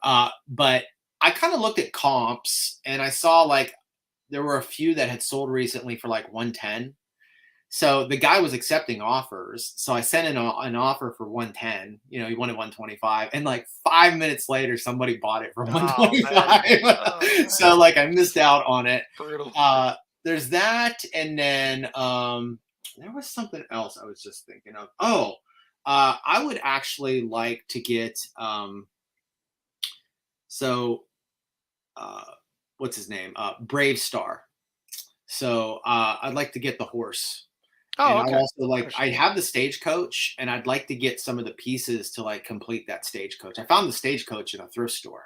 But I kind of looked at comps, and I saw like there were a few that had sold recently for like 110. So the guy was accepting offers. So I sent in an offer for 110. You know, he wanted 125. And like 5 minutes later, somebody bought it for Oh man. 125. Oh So man. like I missed out on it. Brutal. There's that. And then there was something else I was just thinking of. Oh, I would actually like to get so uh what's his name? Brave Star. So I'd like to get the horse. And Oh, I okay. also like I Understood. have the stagecoach, and I'd like to get some of the pieces to like complete that stagecoach. I found the stagecoach in a thrift store,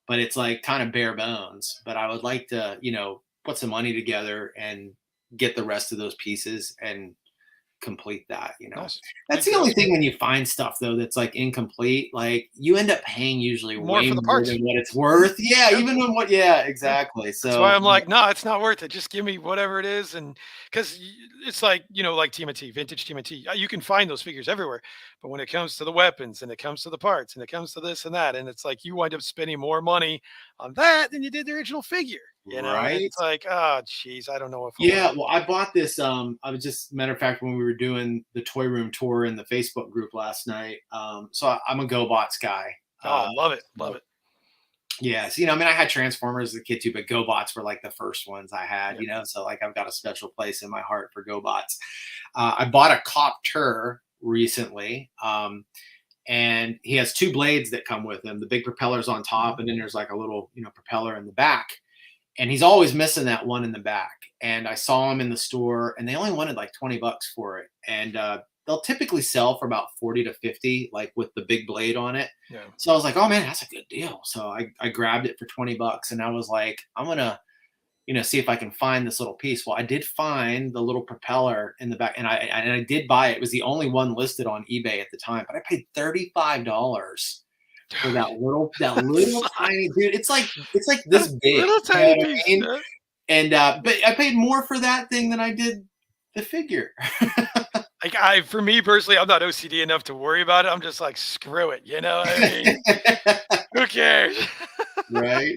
but it's like kind of bare bones. But I would like to, you know, put some money together and get the rest of those pieces and complete that, you know. Nice. That's Good the deal. only thing when you find stuff though that's like incomplete, like you end up paying usually More way for the more parts. than what it's Mhm. worth. Yeah, Yep. even when what yeah, Yep. exactly. That's why So I'm like, no, it's not worth it. Just give me whatever it is, and because it's like like TMNT, vintage TMNT. You can find those figures everywhere, but when it comes to the weapons and it comes to the parts and it comes to this and that, and it's like you wind up spending more money on that than you did the original figure. And right. it's like, oh, geez, I don't know if I want Yeah, to. well, I bought this. I was just matter of fact when we were doing the toy room tour in the Facebook group last night. I'm a GoBots guy. Oh, Uh, love it, love so it. yes, you know, I mean, I had Transformers as a kid too, but GoBots were like the first ones I had. Yep. You know, so like I've got a special place in my heart for GoBots. I bought a Copter recently, and he has two blades that come with him. The big propeller's on Mhm. top, and then there's like a little, you know, propeller in the back, and he's always missing that one in the back. And I saw him in the store, and they only wanted like $20 for it. And they'll typically sell for about 40 to 50, like with the big blade on it. Yeah. So I was like, oh man, that's a good deal. So I grabbed it for $20, and I was like, I'm gonna, you know, see if I can find this little piece. Well, I did find the little propeller in the back, and I did buy it. It was the only one listed on eBay at the time, but I paid $35 for that little tiny dude. It's like this big. Little You know tiny what I piece. mean? Yeah. And but I paid more for that thing than I did the figure. Like for me personally, I'm not OCD enough to worry about it. I'm just like, screw it. I mean, who cares? Right?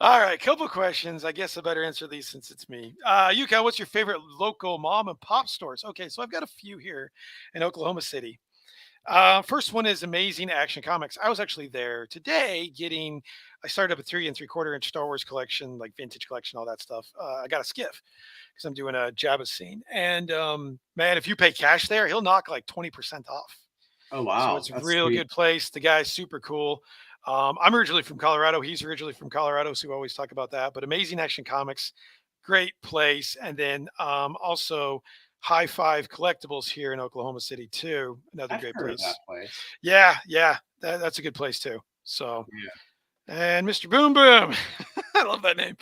All right, couple questions. I guess I better answer these since it's me. Yuka, what's your favorite local mom and pop stores? Okay, so I've got a few here in Oklahoma City. First one is Amazing Action Comics. I was actually there today getting. I started up a 3 and 3/4 inch Star Wars collection, like vintage collection, all that stuff. I got a skiff because I'm doing a Jabba scene, and man, if you pay cash there, he'll knock like 20% off. Oh So wow, it's a that's real sweet. good place. The guy's super cool. I'm originally from Colorado. He's originally from Colorado, so we always talk about that. But Amazing Action Comics, great place. And then also High Five Collectibles here in Oklahoma City too. Another I've great heard of that place. place. Yeah, yeah, that's a good place too. So Yeah. and Mr. Boom Boom, I love that name.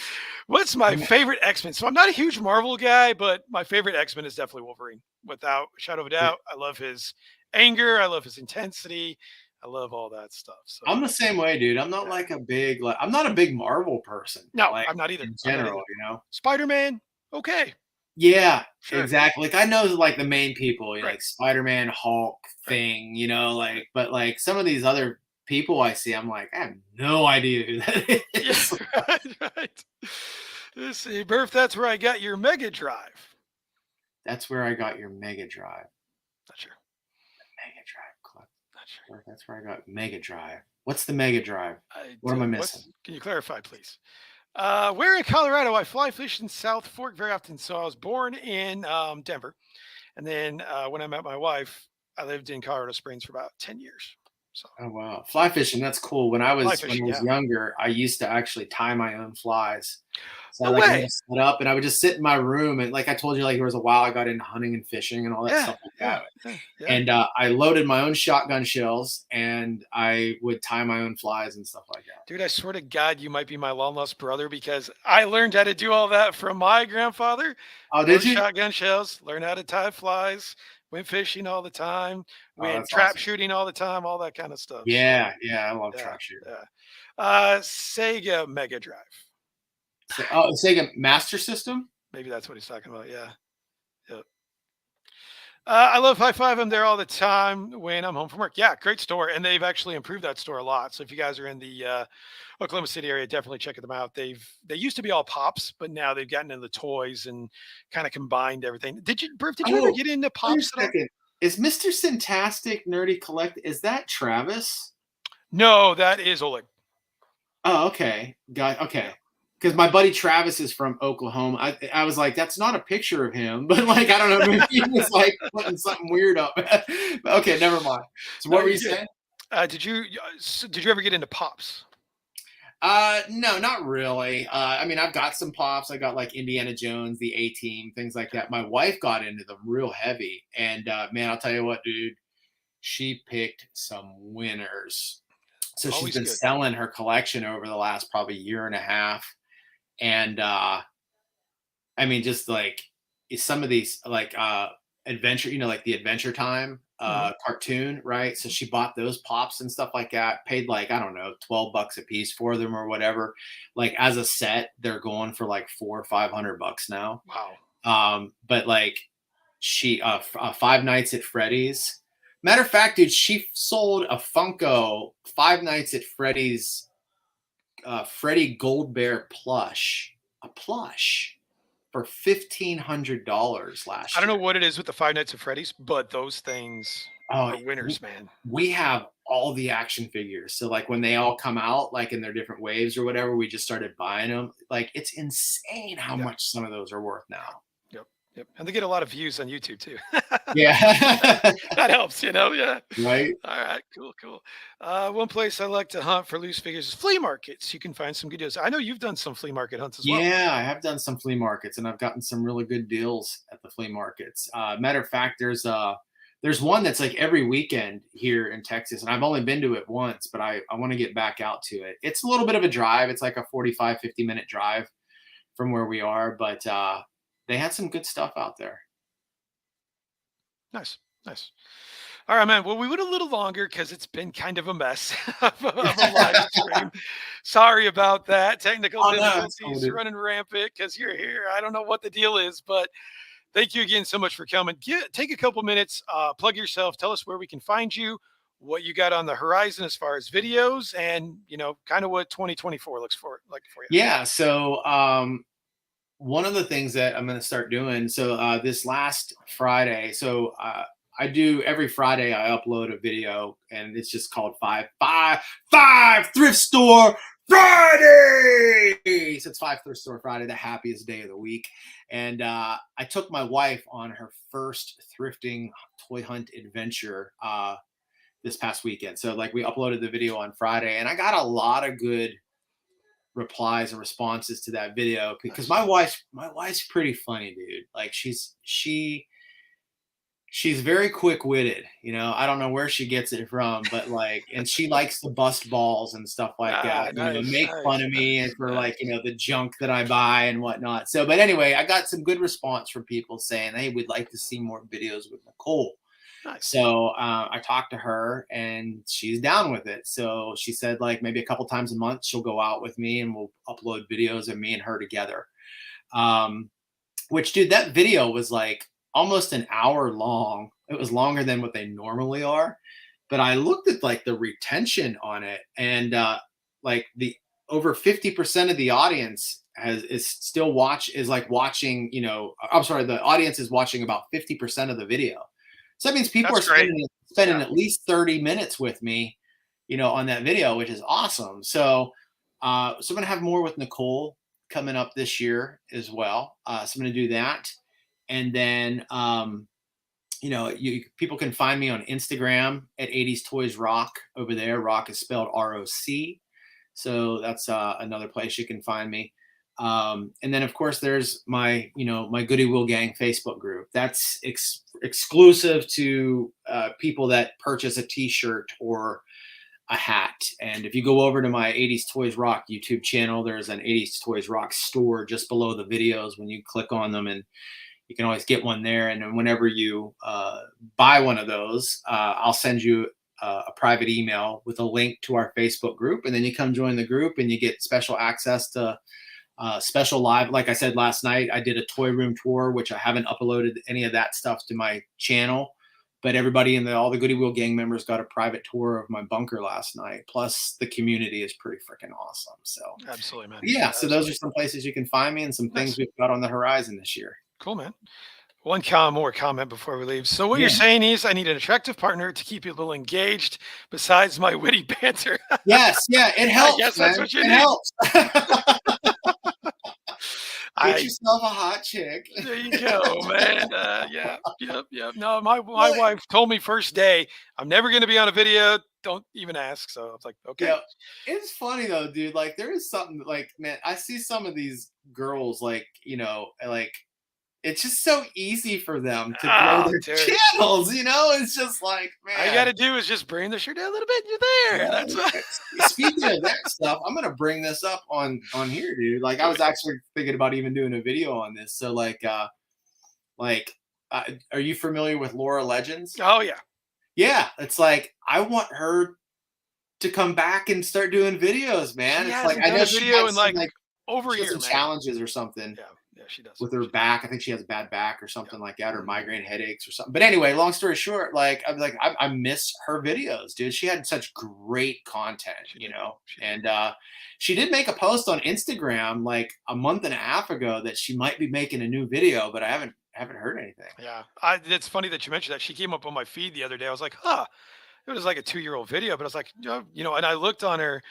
What's my favorite X Men? So I'm not a huge Marvel guy, but my favorite X Men is definitely Wolverine, without a shadow of a doubt. I love his anger. I love his intensity. I love all that stuff. So I'm the same way, dude. I'm not yeah. like a big like I'm not a big Marvel person, No, like I'm not either. in I'm not general, either. you know. Spider Man, okay, Yeah, sure, exactly. Like I know like the main people, you know, right, like Spider-Man, Hulk right, thing, you know, right. like but like some of these other people I see, I'm like, I have no idea who that Yeah, is. right, right. Let's see, Burf, that's where I got your Mega Drive. That's where I got your Mega Drive. Not sure. Mega Drive Club. Not sure. That's where I got Mega Drive. What's the Mega Drive? I What am I missing? what's Can you clarify, please? Where in Colorado? I fly fish in South Fork very often. So I was born in Denver, and then when I met my wife, I lived in Colorado Springs for about 10 years. So Oh wow, fly fishing. That's cool. When fly I fishing, was yeah. younger, I used to actually tie my own flies. So I No had like a little way. setup, and I would just sit in my room, and like I told you, like there was a while I got into hunting and fishing and all that Yeah, stuff like yeah, that. yeah, yeah. And I loaded my own shotgun shells, and I would tie my own flies and stuff like that. Dude, I swear to God, you might be my long lost brother because I learned how to do all that from my grandfather. Oh, did Load you? shotgun shells, learn how to tie flies, went fishing all the time, Oh, went that's trap awesome. shooting all the time, all that kind of stuff. So Yeah, yeah, I love yeah, trap shooting. yeah. Sega Mega Drive. Oh, Sega Master System. Maybe that's what he's talking about. Yeah. Yep. I love High Five. I'm there all the time when I'm home from work. Yeah, great store, and they've actually improved that store a lot. So if you guys are in the Oklahoma City area, definitely check them out. They used to be all pops, but now they've gotten into the toys and kind of combined everything. Did you, Burf? Did you ever Oh, get into wait a pops at all? second. Is Mr. Fantastic Nerdy Collect? Is that Travis? No, that is Oleg. Oh, okay. Got Yeah. okay. Because my buddy Travis is from Oklahoma. I was like, that's not a picture of him, but like I don't know, maybe he was like putting something weird up. Okay, never mind. So No, what were you're you good. saying? Did you ever get into pops? No, not really. I mean, I've got some pops. I got like Indiana Jones, the A Team, things like that. My wife got into them real heavy, and man, I'll tell you what, dude, she picked some winners. So she's Always been good. selling her collection over the last probably year and a half, and I mean, just like some of these like adventure, like the Adventure Time Mhm. cartoon, right? So she bought those pops and stuff like that, paid like, I don't know, $12 a piece for them or whatever. Like as a set, they're going for like 400 or 500 bucks now. Wow. But like she Five Nights at Freddy's. Matter of fact, dude, she sold a Funko Five Nights at Freddy's Freddy Goldbear plush, a plush for $1,500 I last don't know year. what it is with the Five Nights at Freddy's, but those things Oh, are winners, man. we have all the action figures. So like when they all come out, like in their different waves or whatever, we just started buying them. Like it's insane how Yeah. much some of those are worth now. Yep. Yep. And they get a lot of views on YouTube too. Yeah. That helps, yeah. Right. All right, cool, cool. One place I like to hunt for loose figures is flea markets. You can find some good deals. I know you've done some flea market hunts as well. Yeah, I have done some flea markets and I've gotten some really good deals at the flea markets. Matter of fact, there's one that's like every weekend here in Texas, and I've only been to it once, but I want to get back out to it. It's a little bit of a drive. It's like a 45, 50-minute drive from where we are, but they had some good stuff out there. Nice, nice. All right, man. Well, we went a little longer because it's been kind of a mess of a live stream. Sorry about that. Technical Oh no, that's cool, difficulties dude. running rampant because you're here. I don't know what the deal is, but thank you again so much for coming. Take a couple minutes, plug yourself, tell us where we can find you, what you got on the horizon as far as videos, and kind of what 2024 looks like for you. Yeah, so one of the things that I'm going to start doing, so this last Friday, so I do every Friday I upload a video, and it's just called five thrift store Friday. So it's five thrift store Friday, the happiest day of the week. And I took my wife on her first thrifting toy hunt adventure this past weekend. So like we uploaded the video on Friday, and I got a lot of good replies and responses to that video because Nice. my wife's pretty funny, dude. Like she's very quick-witted, I don't know where she gets it from, but like, and she likes to bust balls and stuff like that, Nice, make fun nice, of me and nice, for like, nice, the junk that I buy and whatnot. So but anyway, I got some good response from people saying, hey, we'd like to see more videos with Nicole. nice. So I talked to her and she's down with it. So she said like maybe a couple times a month she'll go out with me and we'll upload videos of me and her together. Um, which, dude, that video was like almost an hour long. It was longer than what they normally are. but I looked at like the retention on it, and like the over 50% of the audience is like watching, I'm sorry, the audience is watching about 50% of the video. So that means people That's are great. spending Yeah. at least 30 minutes with me, on that video, which is awesome. So so I'm gonna have more with Nicole coming up this year as well. So I'm gonna do that. And then people can find me on Instagram at 80s Toys Roc over there. Rock is spelled ROC. So that's another place you can find me. And then of course there's my Goody Wheel Gang Facebook group. That's exclusive to people that purchase a T-shirt or a hat. And if you go over to my 80s Toys Roc YouTube channel, there's an 80s Toys Roc store just below the videos when you click on them, and you can always get one there. And then whenever you buy one of those, I'll send you a private email with a link to our Facebook group. And then you come join the group and you get special access to special live. Like I said last night, I did a toy room tour, which I haven't uploaded any of that stuff to my channel. But everybody all the Goody Wheel Gang members got a private tour of my bunker last night. Plus, the community is pretty freaking awesome. So, Absolutely, man. yeah. Yeah, So those are some places you can find me, and some things we've got on the horizon this year. cool, man. One more comment before we leave. So what Yeah. you're saying is I need an attractive partner to keep people engaged besides my witty banter. Yes, yeah, it helps. guess that's Man. what you it need. helps. Get I yourself a hot chick. There you go, man. Yep. No, my wife told me first day, I'm never going to be on a video. Don't even ask. So I was like, okay. Yeah, it's funny though, dude. Like there is something like, man, I see some of these girls like, like it's just so easy for them to grow their dude. channels, It's just like, man. All you got to do is just bring the shirt down a little bit and you're there. Yeah, That's speaking of that stuff, I'm gonna bring this up on here, dude. Like I was actually thinking about even doing a video on this. So are you familiar with Laura Legends? Oh yeah. Yeah, it's like I want her to come back and start doing videos, man. She It's hasn't like I done know a she video had in some, like over a she has year, some man. challenges or something. Yeah, she does. With her back. I think she has bad back or something like that, or migraine headaches or something. But anyway, long story short, like I'm like I miss her videos, dude. She had such great content, And she did make a post on Instagram like a month and a half ago that she might be making a new video, but I haven't heard anything. Yeah, it's funny that you mentioned that. She came up on my feed the other day. I was like, huh. It was like a 2-year-old video, but I was like, and I looked on her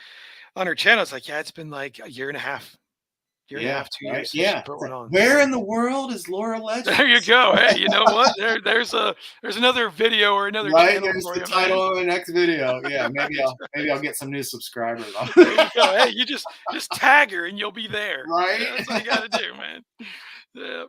channel. It's like, yeah, it's been like a year and a half, 2 Right? years since Yeah. she put one on. Where in the world is Laura Legend? There you go. Hey, you know what? There's another video or another channel There's for the you, title man. of the next video. Yeah, maybe I'll get some new subscribers. There you go. Hey, you just tag her and you'll be there. Right? That's what you got to do, man.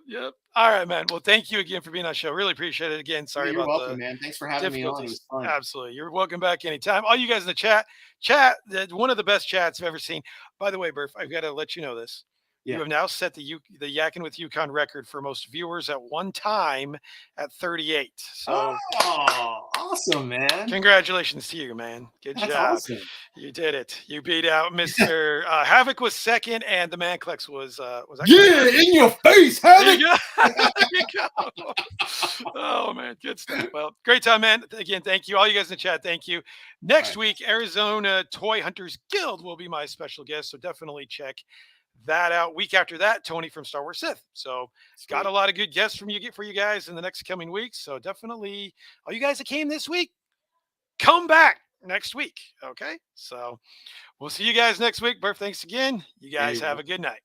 Yep. All right, man. Well, thank you again for being on the show. Really appreciate it. Again, sorry You're about welcome, the man. Thanks for having me on. It was fun. Absolutely. You're welcome back anytime. All you guys in the chat, one of the best chats I've ever seen. By the way, Burf, I've got to let you know this. Yeah. You have now set the Yakin with Yukon record for most viewers at one time at 38. So, awesome, man! Congratulations to you, man. Good That's job. Awesome. You did it. You beat out Mr. Havoc was second, and the Manclex was in your face, Havoc. There you go. There you go. Oh man, good stuff. Well, great time, man. Again, thank you. All you guys in the chat, thank you. Next week, Arizona Toy Hunters Guild will be my special guest, so definitely check that out. Week after that, Tony from Star Wars Sith. So got a lot of good guests for you guys in the next coming weeks. So definitely, all you guys that came this week, come back next week. Okay. So we'll see you guys next week. Burf, thanks again. You guys have a good night.